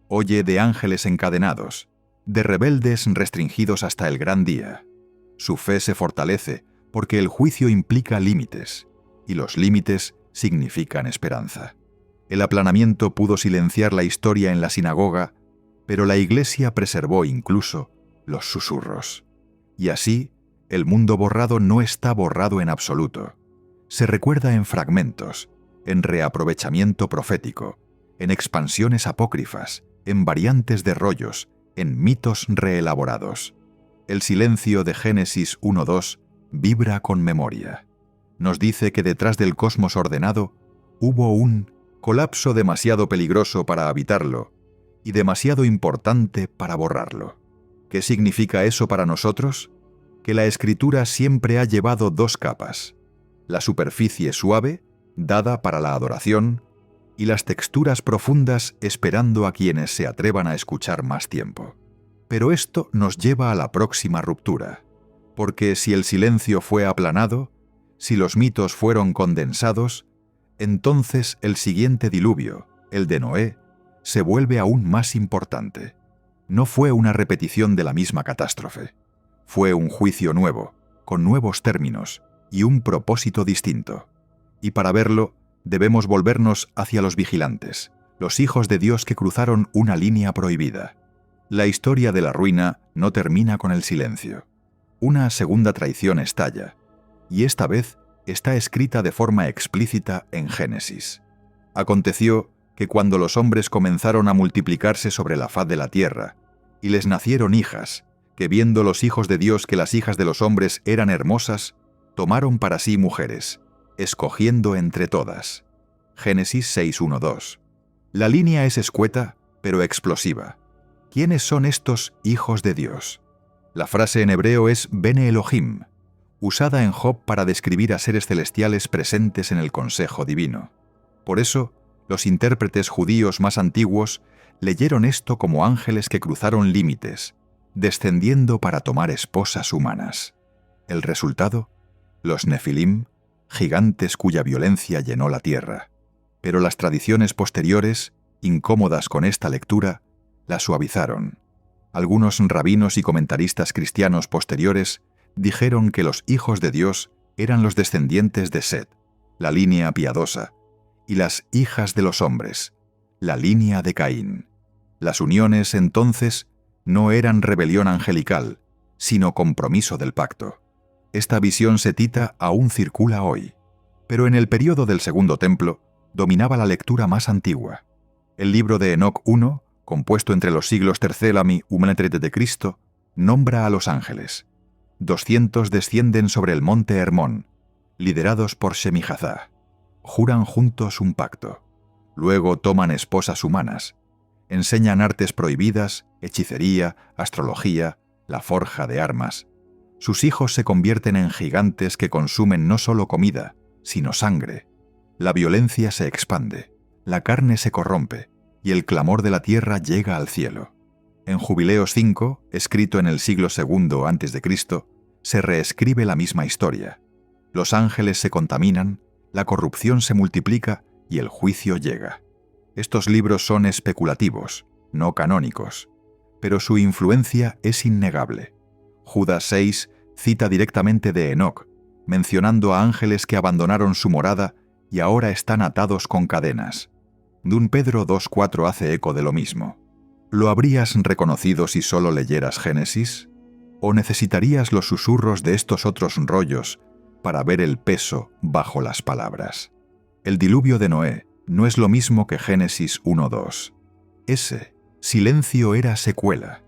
Oye de ángeles encadenados, de rebeldes restringidos hasta el gran día. Su fe se fortalece porque el juicio implica límites, y los límites significan esperanza. El aplanamiento pudo silenciar la historia en la sinagoga, pero la Iglesia preservó incluso los susurros. Y así, el mundo borrado no está borrado en absoluto. Se recuerda en fragmentos, en reaprovechamiento profético, en expansiones apócrifas, en variantes de rollos, en mitos reelaborados. El silencio de Génesis 1:2 vibra con memoria. Nos dice que detrás del cosmos ordenado hubo un colapso demasiado peligroso para habitarlo y demasiado importante para borrarlo. ¿Qué significa eso para nosotros? Que la escritura siempre ha llevado dos capas: la superficie suave, dada para la adoración, y las texturas profundas esperando a quienes se atrevan a escuchar más tiempo. Pero esto nos lleva a la próxima ruptura, porque si el silencio fue aplanado, si los mitos fueron condensados, entonces el siguiente diluvio, el de Noé, se vuelve aún más importante. No fue una repetición de la misma catástrofe. Fue un juicio nuevo, con nuevos términos y un propósito distinto. Y para verlo, debemos volvernos hacia los vigilantes, los hijos de Dios que cruzaron una línea prohibida. La historia de la ruina no termina con el silencio. Una segunda traición estalla, y esta vez está escrita de forma explícita en Génesis. Aconteció que cuando los hombres comenzaron a multiplicarse sobre la faz de la tierra, y les nacieron hijas, que viendo los hijos de Dios que las hijas de los hombres eran hermosas, tomaron para sí mujeres, escogiendo entre todas. Génesis 6:1-2. La línea es escueta, pero explosiva. ¿Quiénes son estos hijos de Dios? La frase en hebreo es Bene Elohim, usada en Job para describir a seres celestiales presentes en el consejo divino. Por eso, los intérpretes judíos más antiguos leyeron esto como ángeles que cruzaron límites, descendiendo para tomar esposas humanas. El resultado, los Nefilim, gigantes cuya violencia llenó la tierra. Pero las tradiciones posteriores, incómodas con esta lectura, la suavizaron. Algunos rabinos y comentaristas cristianos posteriores dijeron que los hijos de Dios eran los descendientes de Set, la línea piadosa, y las hijas de los hombres, la línea de Caín. Las uniones, entonces, no eran rebelión angelical, sino compromiso del pacto. Esta visión setita aún circula hoy, pero en el período del Segundo Templo dominaba la lectura más antigua. El libro de Enoc I, compuesto entre los siglos III y de Cristo, nombra a los ángeles. 200 descienden sobre el monte Hermón, liderados por Shemijazá. Juran juntos un pacto. Luego toman esposas humanas. Enseñan artes prohibidas, hechicería, astrología, la forja de armas. Sus hijos se convierten en gigantes que consumen no solo comida, sino sangre. La violencia se expande, la carne se corrompe, y el clamor de la tierra llega al cielo. En Jubileos 5, escrito en el siglo II a.C., se reescribe la misma historia. Los ángeles se contaminan, la corrupción se multiplica y el juicio llega. Estos libros son especulativos, no canónicos, pero su influencia es innegable. Judas 6 cita directamente de Enoc, mencionando a ángeles que abandonaron su morada y ahora están atados con cadenas. 1 Pedro 2:4 hace eco de lo mismo. ¿Lo habrías reconocido si solo leyeras Génesis? ¿O necesitarías los susurros de estos otros rollos para ver el peso bajo las palabras? El diluvio de Noé no es lo mismo que Génesis 1:2. Ese silencio era secuela,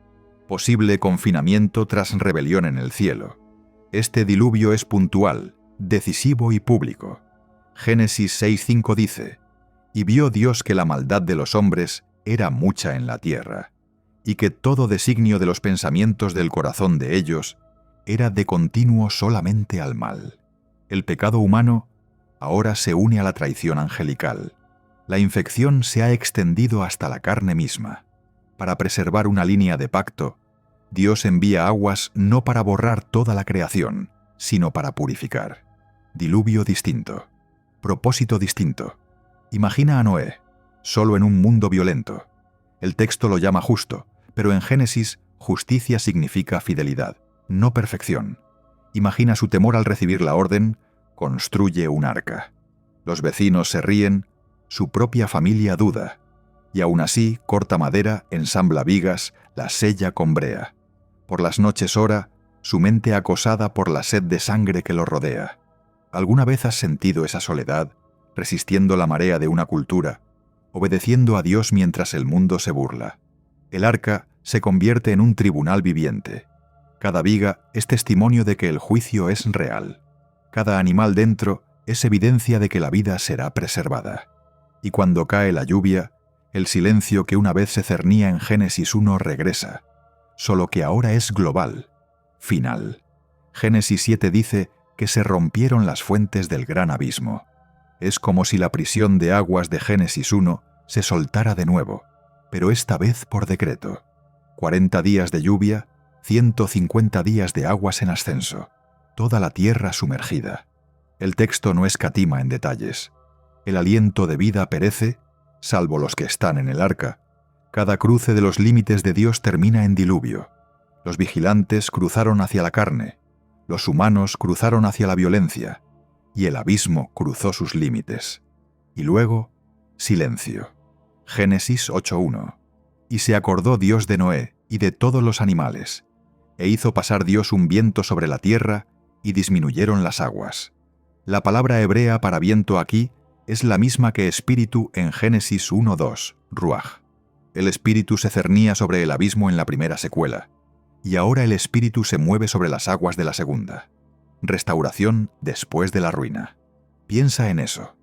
posible confinamiento tras rebelión en el cielo. Este diluvio es puntual, decisivo y público. Génesis 6:5 dice: «Y vio Dios que la maldad de los hombres era mucha en la tierra, y que todo designio de los pensamientos del corazón de ellos era de continuo solamente al mal». El pecado humano ahora se une a la traición angelical. La infección se ha extendido hasta la carne misma. Para preservar una línea de pacto, Dios envía aguas no para borrar toda la creación, sino para purificar. Diluvio distinto. Propósito distinto. Imagina a Noé, solo en un mundo violento. El texto lo llama justo, pero en Génesis, justicia significa fidelidad, no perfección. Imagina su temor al recibir la orden: construye un arca. Los vecinos se ríen, su propia familia duda, y aún así corta madera, ensambla vigas, la sella con brea. Por las noches ora, su mente acosada por la sed de sangre que lo rodea. ¿Alguna vez has sentido esa soledad, resistiendo la marea de una cultura, obedeciendo a Dios mientras el mundo se burla? El arca se convierte en un tribunal viviente. Cada viga es testimonio de que el juicio es real. Cada animal dentro es evidencia de que la vida será preservada. Y cuando cae la lluvia, el silencio que una vez se cernía en Génesis 1 regresa, solo que ahora es global, final. Génesis 7 dice que se rompieron las fuentes del gran abismo. Es como si la prisión de aguas de Génesis 1 se soltara de nuevo, pero esta vez por decreto. 40 días de lluvia, 150 días de aguas en ascenso, toda la tierra sumergida. El texto no escatima en detalles. El aliento de vida perece, salvo los que están en el arca. Cada cruce de los límites de Dios termina en diluvio. Los vigilantes cruzaron hacia la carne, los humanos cruzaron hacia la violencia, y el abismo cruzó sus límites. Y luego, silencio. Génesis 8:1. Y se acordó Dios de Noé y de todos los animales, e hizo pasar Dios un viento sobre la tierra, y disminuyeron las aguas. La palabra hebrea para viento aquí es la misma que espíritu en Génesis 1:2, ruaj. El espíritu se cernía sobre el abismo en la primera secuela, y ahora el espíritu se mueve sobre las aguas de la segunda. Restauración después de la ruina. Piensa en eso.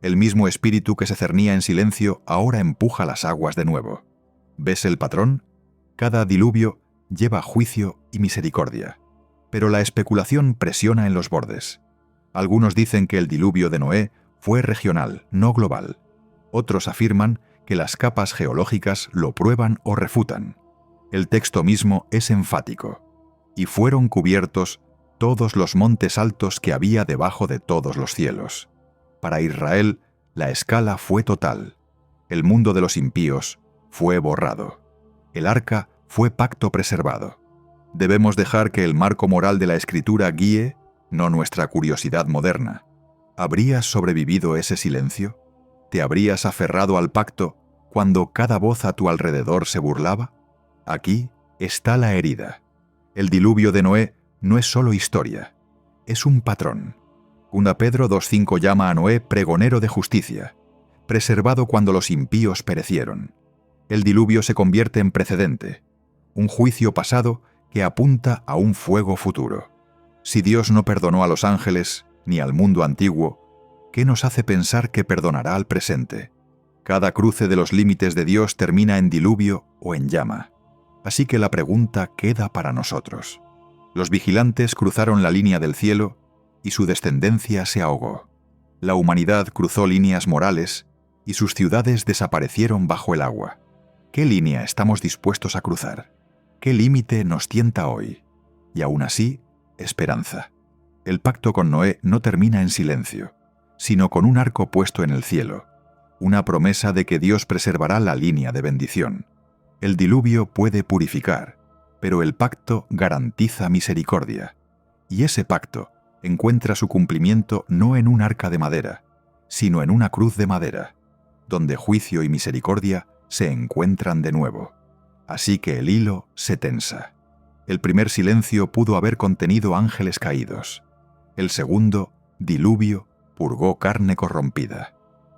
El mismo espíritu que se cernía en silencio ahora empuja las aguas de nuevo. ¿Ves el patrón? Cada diluvio lleva juicio y misericordia. Pero la especulación presiona en los bordes. Algunos dicen que el diluvio de Noé fue regional, no global. Otros afirman que las capas geológicas lo prueban o refutan. El texto mismo es enfático. Y fueron cubiertos todos los montes altos que había debajo de todos los cielos. Para Israel, la escala fue total. El mundo de los impíos fue borrado. El arca fue pacto preservado. Debemos dejar que el marco moral de la Escritura guíe, no nuestra curiosidad moderna. ¿Habrías sobrevivido ese silencio? ¿Te habrías aferrado al pacto cuando cada voz a tu alrededor se burlaba? Aquí está la herida. El diluvio de Noé no es solo historia, es un patrón. 1 Pedro 2:5 llama a Noé pregonero de justicia, preservado cuando los impíos perecieron. El diluvio se convierte en precedente, un juicio pasado que apunta a un fuego futuro. Si Dios no perdonó a los ángeles ni al mundo antiguo, ¿qué nos hace pensar que perdonará al presente? Cada cruce de los límites de Dios termina en diluvio o en llama. Así que la pregunta queda para nosotros. Los vigilantes cruzaron la línea del cielo y su descendencia se ahogó. La humanidad cruzó líneas morales y sus ciudades desaparecieron bajo el agua. ¿Qué línea estamos dispuestos a cruzar? ¿Qué límite nos tienta hoy? Y aún así, esperanza. El pacto con Noé no termina en silencio, sino con un arco puesto en el cielo, una promesa de que Dios preservará la línea de bendición. El diluvio puede purificar, pero el pacto garantiza misericordia. Y ese pacto encuentra su cumplimiento no en un arca de madera, sino en una cruz de madera, donde juicio y misericordia se encuentran de nuevo. Así que el hilo se tensa. El primer silencio pudo haber contenido ángeles caídos. El segundo, diluvio, purgó carne corrompida.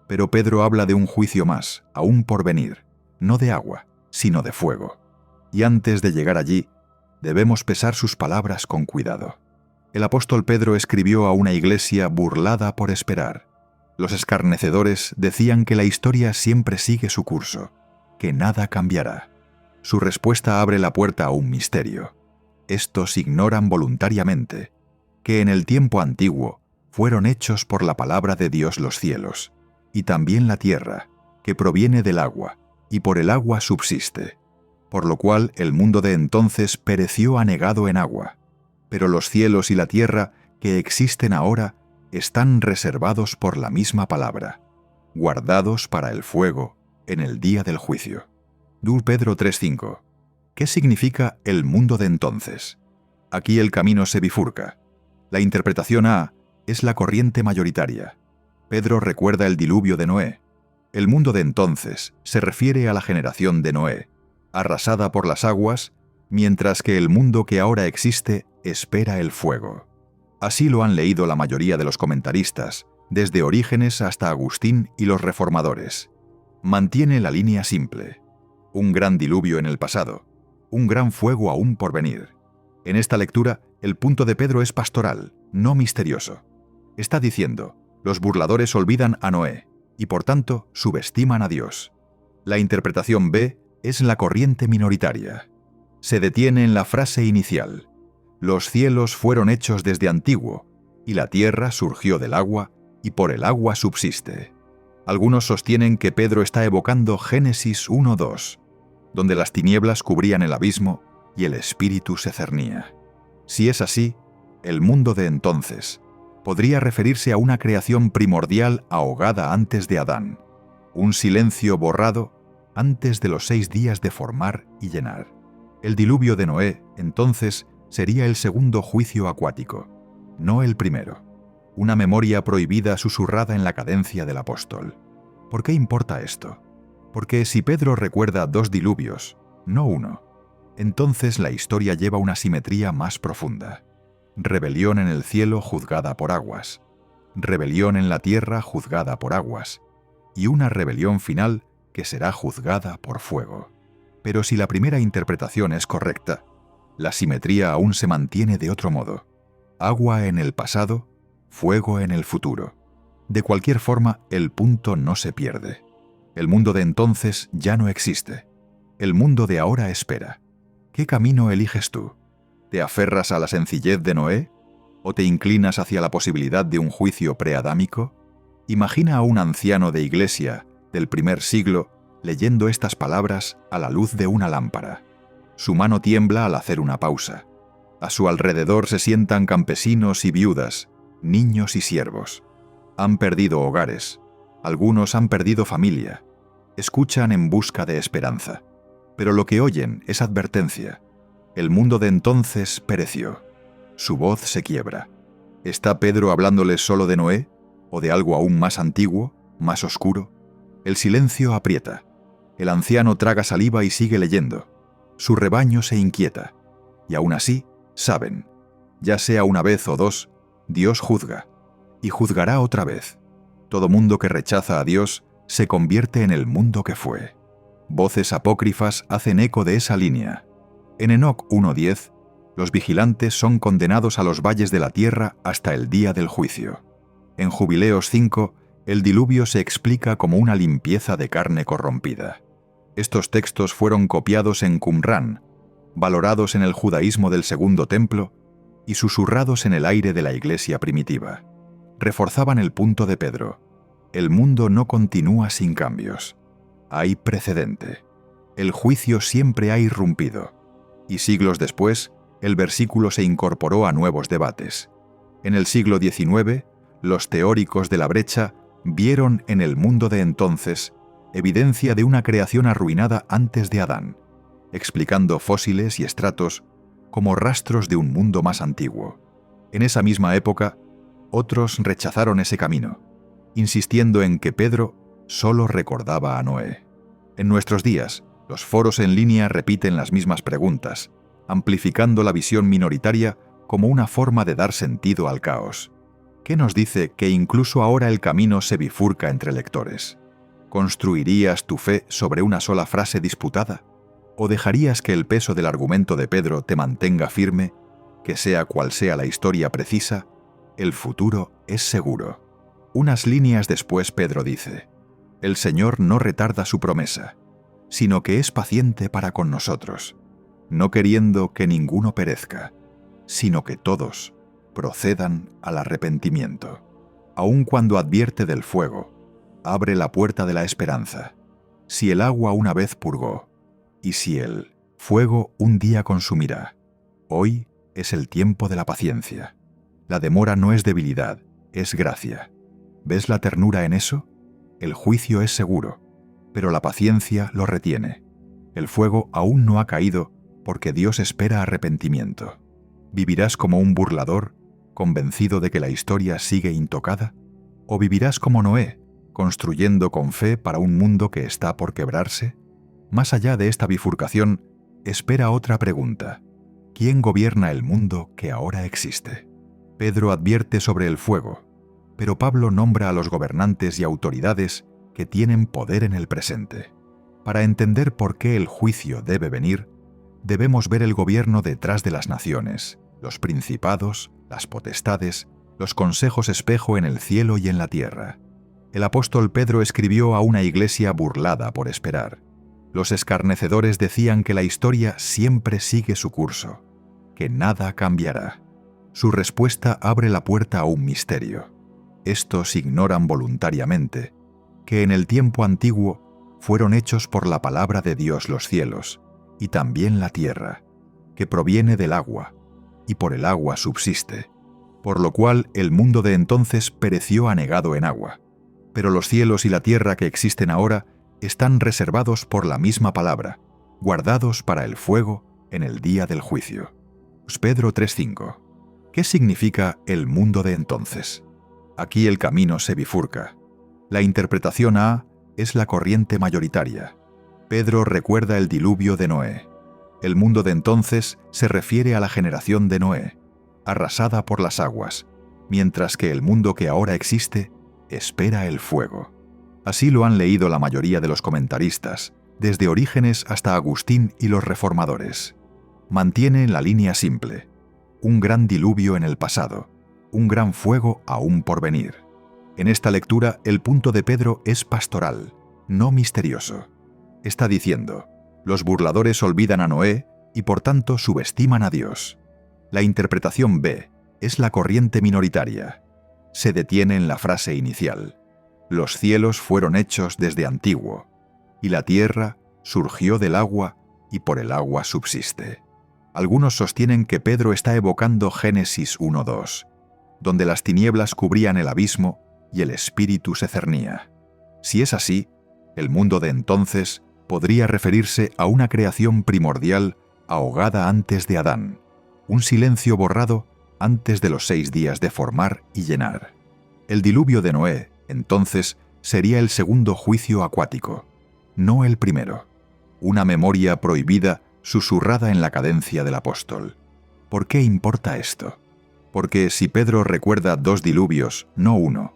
Pero Pedro habla de un juicio más, aún por venir, no de agua, sino de fuego. Y antes de llegar allí, debemos pesar sus palabras con cuidado. El apóstol Pedro escribió a una iglesia burlada por esperar. Los escarnecedores decían que la historia siempre sigue su curso, que nada cambiará. Su respuesta abre la puerta a un misterio. Estos ignoran voluntariamente que en el tiempo antiguo fueron hechos por la palabra de Dios los cielos, y también la tierra, que proviene del agua, y por el agua subsiste, por lo cual el mundo de entonces pereció anegado en agua. Pero los cielos y la tierra que existen ahora están reservados por la misma palabra, guardados para el fuego en el día del juicio. 2 Pedro 3:5. ¿Qué significa el mundo de entonces? Aquí el camino se bifurca. La interpretación A es la corriente mayoritaria. Pedro recuerda el diluvio de Noé. El mundo de entonces se refiere a la generación de Noé, arrasada por las aguas, mientras que el mundo que ahora existe espera el fuego. Así lo han leído la mayoría de los comentaristas, desde Orígenes hasta Agustín y los reformadores. Mantiene la línea simple. Un gran diluvio en el pasado, un gran fuego aún por venir. En esta lectura, el punto de Pedro es pastoral, no misterioso. Está diciendo, los burladores olvidan a Noé, y por tanto subestiman a Dios. La interpretación B es la corriente minoritaria. Se detiene en la frase inicial. Los cielos fueron hechos desde antiguo, y la tierra surgió del agua, y por el agua subsiste. Algunos sostienen que Pedro está evocando Génesis 1:2, donde las tinieblas cubrían el abismo y el espíritu se cernía. Si es así, el mundo de entonces podría referirse a una creación primordial ahogada antes de Adán, un silencio borrado antes de los 6 días de formar y llenar. El diluvio de Noé, entonces, sería el segundo juicio acuático, no el primero. Una memoria prohibida susurrada en la cadencia del apóstol. ¿Por qué importa esto? Porque si Pedro recuerda 2 diluvios, no uno, entonces la historia lleva una simetría más profunda. Rebelión en el cielo juzgada por aguas, rebelión en la tierra juzgada por aguas, y una rebelión final que será juzgada por fuego. Pero si la primera interpretación es correcta, la simetría aún se mantiene de otro modo. Agua en el pasado, fuego en el futuro. De cualquier forma, el punto no se pierde. El mundo de entonces ya no existe. El mundo de ahora espera. ¿Qué camino eliges tú? ¿Te aferras a la sencillez de Noé? ¿O te inclinas hacia la posibilidad de un juicio preadámico? Imagina a un anciano de iglesia del primer siglo leyendo estas palabras a la luz de una lámpara. Su mano tiembla al hacer una pausa. A su alrededor se sientan campesinos y viudas, niños y siervos. Han perdido hogares. Algunos han perdido familia. Escuchan en busca de esperanza. Pero lo que oyen es advertencia. El mundo de entonces pereció. Su voz se quiebra. ¿Está Pedro hablándoles solo de Noé? ¿O de algo aún más antiguo, más oscuro? El silencio aprieta. El anciano traga saliva y sigue leyendo. Su rebaño se inquieta. Y aún así, saben, ya sea una vez o dos, Dios juzga. Y juzgará otra vez. Todo mundo que rechaza a Dios se convierte en el mundo que fue. Voces apócrifas hacen eco de esa línea. En Enoc 1:10, los vigilantes son condenados a los valles de la tierra hasta el día del juicio. En Jubileos 5, el diluvio se explica como una limpieza de carne corrompida. Estos textos fueron copiados en Qumrán, valorados en el judaísmo del Segundo Templo y susurrados en el aire de la iglesia primitiva. Reforzaban el punto de Pedro. El mundo no continúa sin cambios. Hay precedente. El juicio siempre ha irrumpido. Y siglos después, el versículo se incorporó a nuevos debates. En el siglo XIX, los teóricos de la brecha vieron en el mundo de entonces evidencia de una creación arruinada antes de Adán, explicando fósiles y estratos como rastros de un mundo más antiguo. En esa misma época, otros rechazaron ese camino, insistiendo en que Pedro solo recordaba a Noé. En nuestros días, los foros en línea repiten las mismas preguntas, amplificando la visión minoritaria como una forma de dar sentido al caos. ¿Qué nos dice que incluso ahora el camino se bifurca entre lectores? ¿Construirías tu fe sobre una sola frase disputada? ¿O dejarías que el peso del argumento de Pedro te mantenga firme, que sea cual sea la historia precisa, el futuro es seguro? Unas líneas después Pedro dice: el Señor no retarda su promesa, sino que es paciente para con nosotros, no queriendo que ninguno perezca, sino que todos procedan al arrepentimiento. Aun cuando advierte del fuego, abre la puerta de la esperanza. Si el agua una vez purgó, y si el fuego un día consumirá, hoy es el tiempo de la paciencia. La demora no es debilidad, es gracia. ¿Ves la ternura en eso? El juicio es seguro, pero la paciencia lo retiene. El fuego aún no ha caído porque Dios espera arrepentimiento. ¿Vivirás como un burlador, convencido de que la historia sigue intocada? ¿O vivirás como Noé, construyendo con fe para un mundo que está por quebrarse? Más allá de esta bifurcación, espera otra pregunta. ¿Quién gobierna el mundo que ahora existe? Pedro advierte sobre el fuego, pero Pablo nombra a los gobernantes y autoridades que tienen poder en el presente. Para entender por qué el juicio debe venir, debemos ver el gobierno detrás de las naciones, los principados, las potestades, los consejos espejo en el cielo y en la tierra. El apóstol Pedro escribió a una iglesia burlada por esperar. Los escarnecedores decían que la historia siempre sigue su curso, que nada cambiará. Su respuesta abre la puerta a un misterio. Estos ignoran voluntariamente que en el tiempo antiguo fueron hechos por la palabra de Dios los cielos y también la tierra, que proviene del agua, y por el agua subsiste, por lo cual el mundo de entonces pereció anegado en agua. Pero los cielos y la tierra que existen ahora están reservados por la misma palabra, guardados para el fuego en el día del juicio. Pedro 3:5. ¿Qué significa el mundo de entonces? Aquí el camino se bifurca. La interpretación A es la corriente mayoritaria. Pedro recuerda el diluvio de Noé. El mundo de entonces se refiere a la generación de Noé, arrasada por las aguas, mientras que el mundo que ahora existe espera el fuego. Así lo han leído la mayoría de los comentaristas, desde Orígenes hasta Agustín y los reformadores. Mantienen la línea simple: un gran diluvio en el pasado, un gran fuego aún por venir. En esta lectura, el punto de Pedro es pastoral, no misterioso. Está diciendo: los burladores olvidan a Noé y por tanto subestiman a Dios. La interpretación B es la corriente minoritaria. Se detiene en la frase inicial: los cielos fueron hechos desde antiguo, y la tierra surgió del agua y por el agua subsiste. Algunos sostienen que Pedro está evocando Génesis 1:2, donde las tinieblas cubrían el abismo y el espíritu se cernía. Si es así, el mundo de entonces podría referirse a una creación primordial ahogada antes de Adán, un silencio borrado antes de los 6 días de formar y llenar. El diluvio de Noé, entonces, sería el segundo juicio acuático, no el primero. Una memoria prohibida susurrada en la cadencia del apóstol. ¿Por qué importa esto? Porque si Pedro recuerda 2 diluvios, no uno,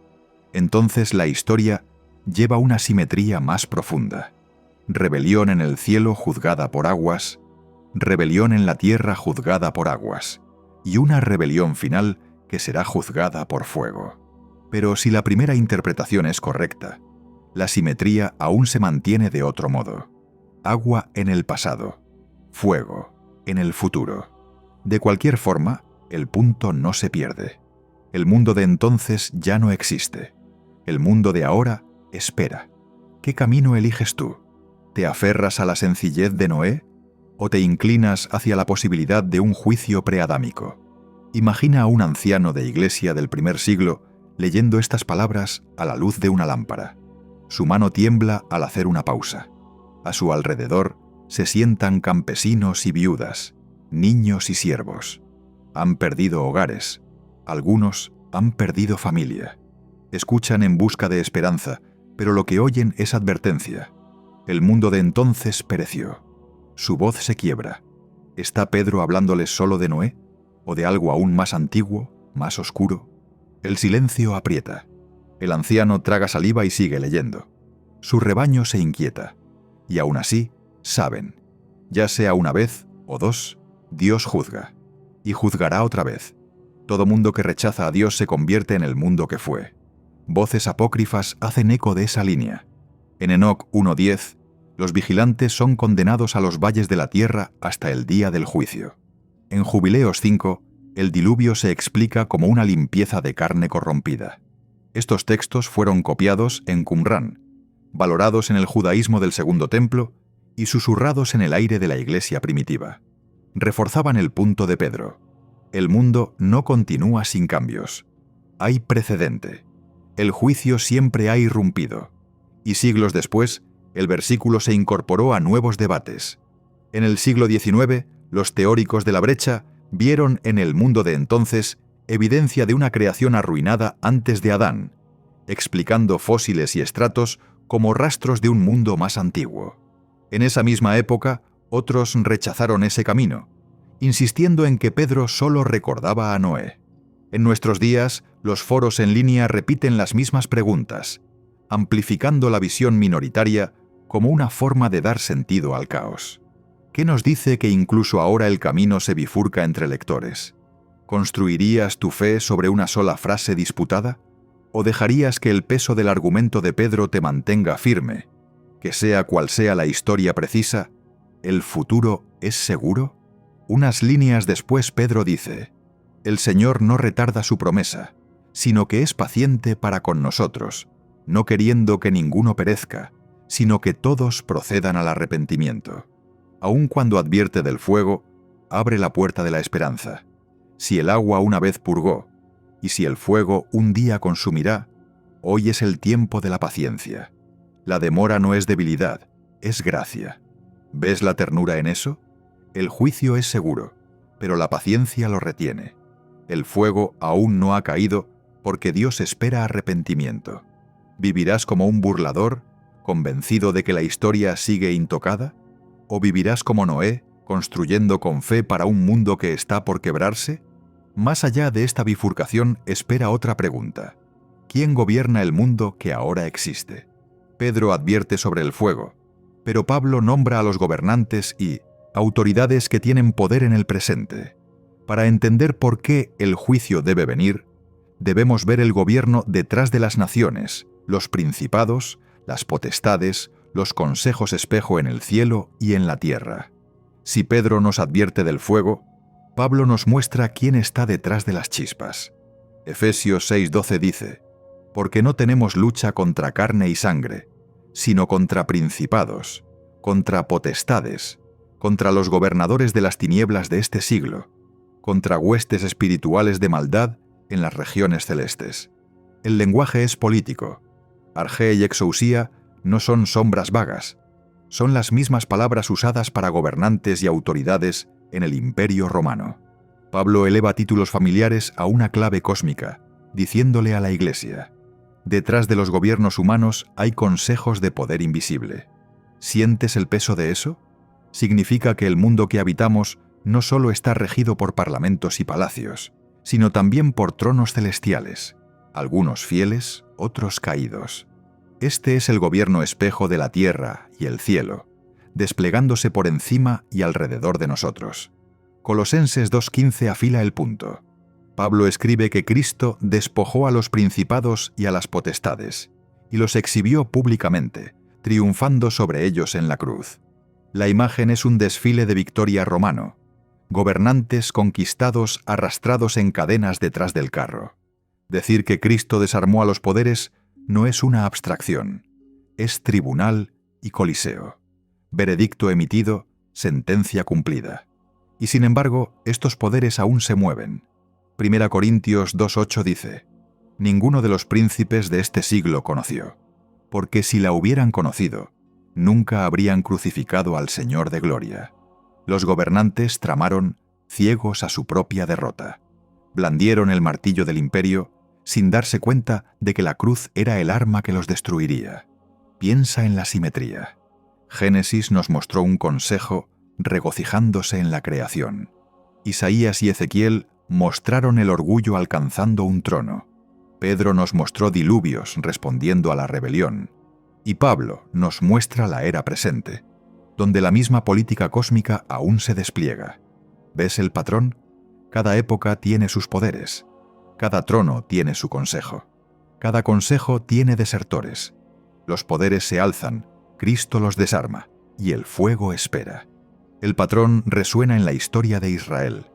entonces la historia lleva una simetría más profunda. Rebelión en el cielo juzgada por aguas, rebelión en la tierra juzgada por aguas, y una rebelión final que será juzgada por fuego. Pero si la primera interpretación es correcta, la simetría aún se mantiene de otro modo. Agua en el pasado, fuego en el futuro. De cualquier forma, el punto no se pierde. El mundo de entonces ya no existe. El mundo de ahora espera. ¿Qué camino eliges tú? ¿Te aferras a la sencillez de Noé o te inclinas hacia la posibilidad de un juicio preadámico? Imagina a un anciano de iglesia del primer siglo leyendo estas palabras a la luz de una lámpara. Su mano tiembla al hacer una pausa. A su alrededor se sientan campesinos y viudas, niños y siervos. Han perdido hogares. Algunos han perdido familia. Escuchan en busca de esperanza, pero lo que oyen es advertencia. El mundo de entonces pereció. Su voz se quiebra. ¿Está Pedro hablándoles solo de Noé? ¿O de algo aún más antiguo, más oscuro? El silencio aprieta. El anciano traga saliva y sigue leyendo. Su rebaño se inquieta. Y aún así, saben. Ya sea una vez o 2, Dios juzga. Y juzgará otra vez. Todo mundo que rechaza a Dios se convierte en el mundo que fue. Voces apócrifas hacen eco de esa línea. En Enoc 1:10, los vigilantes son condenados a los valles de la tierra hasta el día del juicio. En Jubileos 5, el diluvio se explica como una limpieza de carne corrompida. Estos textos fueron copiados en Qumrán, valorados en el judaísmo del Segundo Templo y susurrados en el aire de la iglesia primitiva. Reforzaban el punto de Pedro. El mundo no continúa sin cambios. Hay precedente. El juicio siempre ha irrumpido. Y siglos después, el versículo se incorporó a nuevos debates. En el siglo XIX, los teóricos de la brecha vieron en el mundo de entonces evidencia de una creación arruinada antes de Adán, explicando fósiles y estratos como rastros de un mundo más antiguo. En esa misma época, otros rechazaron ese camino, insistiendo en que Pedro solo recordaba a Noé. En nuestros días, los foros en línea repiten las mismas preguntas, amplificando la visión minoritaria como una forma de dar sentido al caos. ¿Qué nos dice que incluso ahora el camino se bifurca entre lectores? ¿Construirías tu fe sobre una sola frase disputada? ¿O dejarías que el peso del argumento de Pedro te mantenga firme? Que sea cual sea la historia precisa, ¿el futuro es seguro? Unas líneas después Pedro dice: «El Señor no retarda su promesa, sino que es paciente para con nosotros, no queriendo que ninguno perezca, sino que todos procedan al arrepentimiento». Aun cuando advierte del fuego, abre la puerta de la esperanza. Si el agua una vez purgó, y si el fuego un día consumirá, hoy es el tiempo de la paciencia. La demora no es debilidad, es gracia. ¿Ves la ternura en eso? El juicio es seguro, pero la paciencia lo retiene. El fuego aún no ha caído porque Dios espera arrepentimiento. ¿Vivirás como un burlador, convencido de que la historia sigue intocada? ¿O vivirás como Noé, construyendo con fe para un mundo que está por quebrarse? Más allá de esta bifurcación espera otra pregunta. ¿Quién gobierna el mundo que ahora existe? Pedro advierte sobre el fuego, pero Pablo nombra a los gobernantes y autoridades que tienen poder en el presente. Para entender por qué el juicio debe venir, debemos ver el gobierno detrás de las naciones, los principados, las potestades, los consejos espejo en el cielo y en la tierra. Si Pedro nos advierte del fuego, Pablo nos muestra quién está detrás de las chispas. Efesios 6:12 dice: «Porque no tenemos lucha contra carne y sangre, sino contra principados, contra potestades, contra los gobernadores de las tinieblas de este siglo, contra huestes espirituales de maldad en las regiones celestes. El lenguaje es político. Argé y exousía no son sombras vagas, son las mismas palabras usadas para gobernantes y autoridades en el Imperio Romano. Pablo eleva títulos familiares a una clave cósmica, diciéndole a la Iglesia: detrás de los gobiernos humanos hay consejos de poder invisible. ¿Sientes el peso de eso? Significa que el mundo que habitamos no solo está regido por parlamentos y palacios, sino también por tronos celestiales, algunos fieles, otros caídos. Este es el gobierno espejo de la tierra y el cielo, desplegándose por encima y alrededor de nosotros. Colosenses 2:15 afila el punto. Pablo escribe que Cristo despojó a los principados y a las potestades, y los exhibió públicamente, triunfando sobre ellos en la cruz. La imagen es un desfile de victoria romano, gobernantes conquistados arrastrados en cadenas detrás del carro. Decir que Cristo desarmó a los poderes no es una abstracción, es tribunal y coliseo. Veredicto emitido, sentencia cumplida. Y sin embargo, estos poderes aún se mueven. 1 Corintios 2:8 dice: ninguno de los príncipes de este siglo conoció, porque si la hubieran conocido, nunca habrían crucificado al Señor de gloria. Los gobernantes tramaron, ciegos a su propia derrota. Blandieron el martillo del imperio sin darse cuenta de que la cruz era el arma que los destruiría. Piensa en la simetría. Génesis nos mostró un consejo regocijándose en la creación. Isaías y Ezequiel mostraron el orgullo alcanzando un trono. Pedro nos mostró diluvios respondiendo a la rebelión. Y Pablo nos muestra la era presente, donde la misma política cósmica aún se despliega. ¿Ves el patrón? Cada época tiene sus poderes. Cada trono tiene su consejo. Cada consejo tiene desertores. Los poderes se alzan, Cristo los desarma, y el fuego espera. El patrón resuena en la historia de Israel.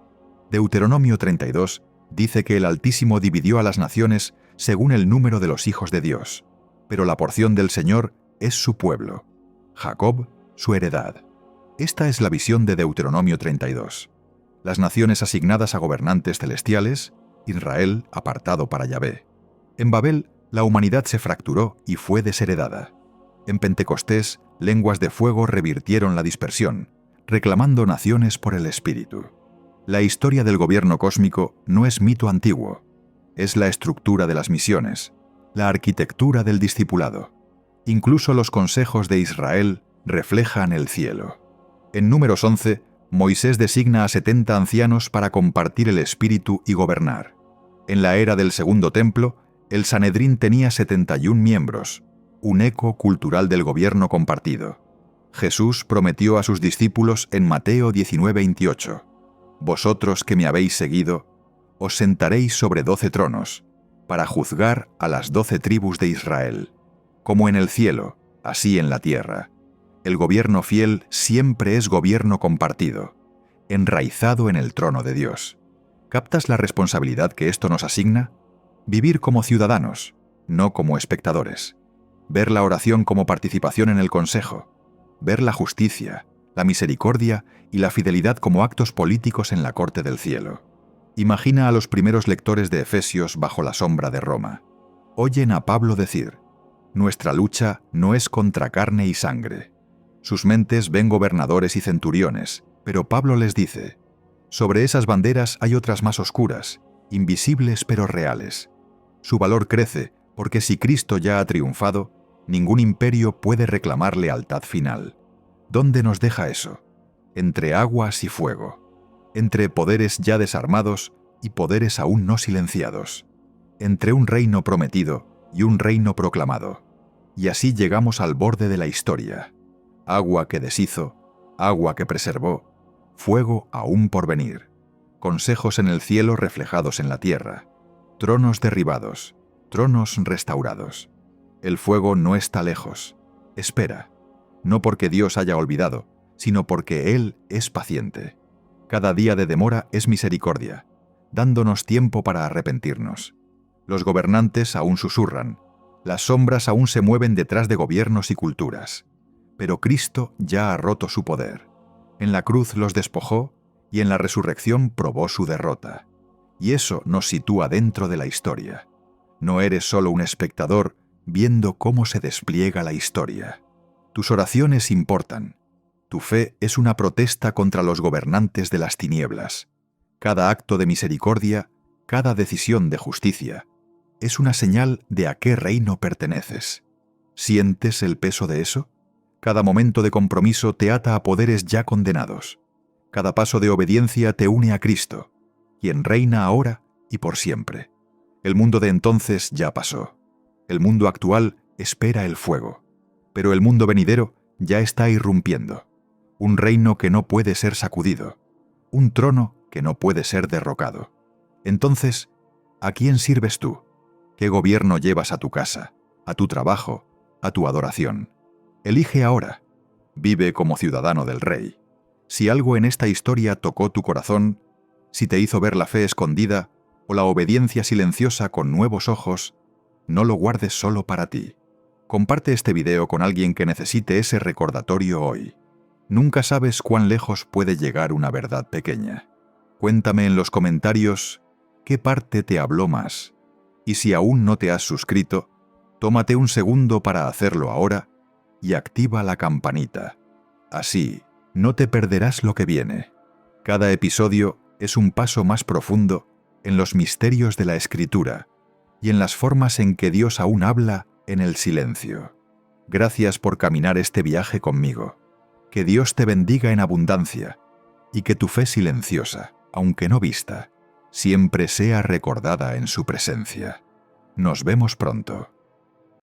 Deuteronomio 32 dice que el Altísimo dividió a las naciones según el número de los hijos de Dios, pero la porción del Señor es su pueblo, Jacob su heredad. Esta es la visión de Deuteronomio 32. Las naciones asignadas a gobernantes celestiales, Israel apartado para Yahvé. En Babel, la humanidad se fracturó y fue desheredada. En Pentecostés, lenguas de fuego revirtieron la dispersión, reclamando naciones por el Espíritu. La historia del gobierno cósmico no es mito antiguo, es la estructura de las misiones, la arquitectura del discipulado. Incluso los consejos de Israel reflejan el cielo. En Números 11, Moisés designa a 70 ancianos para compartir el espíritu y gobernar. En la era del Segundo Templo, el Sanedrín tenía 71 miembros, un eco cultural del gobierno compartido. Jesús prometió a sus discípulos en Mateo 19:28: «Vosotros que me habéis seguido, os sentaréis sobre 12 tronos, para juzgar a las 12 tribus de Israel. Como en el cielo, así en la tierra. El gobierno fiel siempre es gobierno compartido, enraizado en el trono de Dios». ¿Captas la responsabilidad que esto nos asigna? Vivir como ciudadanos, no como espectadores. Ver la oración como participación en el consejo. Ver la justicia, la misericordia y la fidelidad como actos políticos en la corte del cielo. Imagina a los primeros lectores de Efesios bajo la sombra de Roma. Oyen a Pablo decir: «Nuestra lucha no es contra carne y sangre». Sus mentes ven gobernadores y centuriones, pero Pablo les dice: sobre esas banderas hay otras más oscuras, invisibles pero reales. Su valor crece porque si Cristo ya ha triunfado, ningún imperio puede reclamar lealtad final. ¿Dónde nos deja eso? Entre aguas y fuego. Entre poderes ya desarmados y poderes aún no silenciados. Entre un reino prometido y un reino proclamado. Y así llegamos al borde de la historia. Agua que deshizo, agua que preservó, fuego aún por venir. Consejos en el cielo reflejados en la tierra. Tronos derribados, tronos restaurados. El fuego no está lejos. Espera. No porque Dios haya olvidado, sino porque Él es paciente. Cada día de demora es misericordia, dándonos tiempo para arrepentirnos. Los gobernantes aún susurran. Las sombras aún se mueven detrás de gobiernos y culturas. Pero Cristo ya ha roto su poder. En la cruz los despojó y en la resurrección probó su derrota. Y eso nos sitúa dentro de la historia. No eres solo un espectador viendo cómo se despliega la historia. Tus oraciones importan. Tu fe es una protesta contra los gobernantes de las tinieblas. Cada acto de misericordia, cada decisión de justicia, es una señal de a qué reino perteneces. ¿Sientes el peso de eso? Cada momento de compromiso te ata a poderes ya condenados. Cada paso de obediencia te une a Cristo, quien reina ahora y por siempre. El mundo de entonces ya pasó. El mundo actual espera el fuego, pero el mundo venidero ya está irrumpiendo. Un reino que no puede ser sacudido, un trono que no puede ser derrocado. Entonces, ¿a quién sirves tú? ¿Qué gobierno llevas a tu casa, a tu trabajo, a tu adoración? Elige ahora. Vive como ciudadano del Rey. Si algo en esta historia tocó tu corazón, si te hizo ver la fe escondida o la obediencia silenciosa con nuevos ojos, no lo guardes solo para ti. Comparte este video con alguien que necesite ese recordatorio hoy. Nunca sabes cuán lejos puede llegar una verdad pequeña. Cuéntame en los comentarios qué parte te habló más. Y si aún no te has suscrito, tómate un segundo para hacerlo ahora y activa la campanita. Así, no te perderás lo que viene. Cada episodio es un paso más profundo en los misterios de la Escritura y en las formas en que Dios aún habla en el silencio. Gracias por caminar este viaje conmigo. Que Dios te bendiga en abundancia y que tu fe silenciosa, aunque no vista, siempre sea recordada en su presencia. Nos vemos pronto.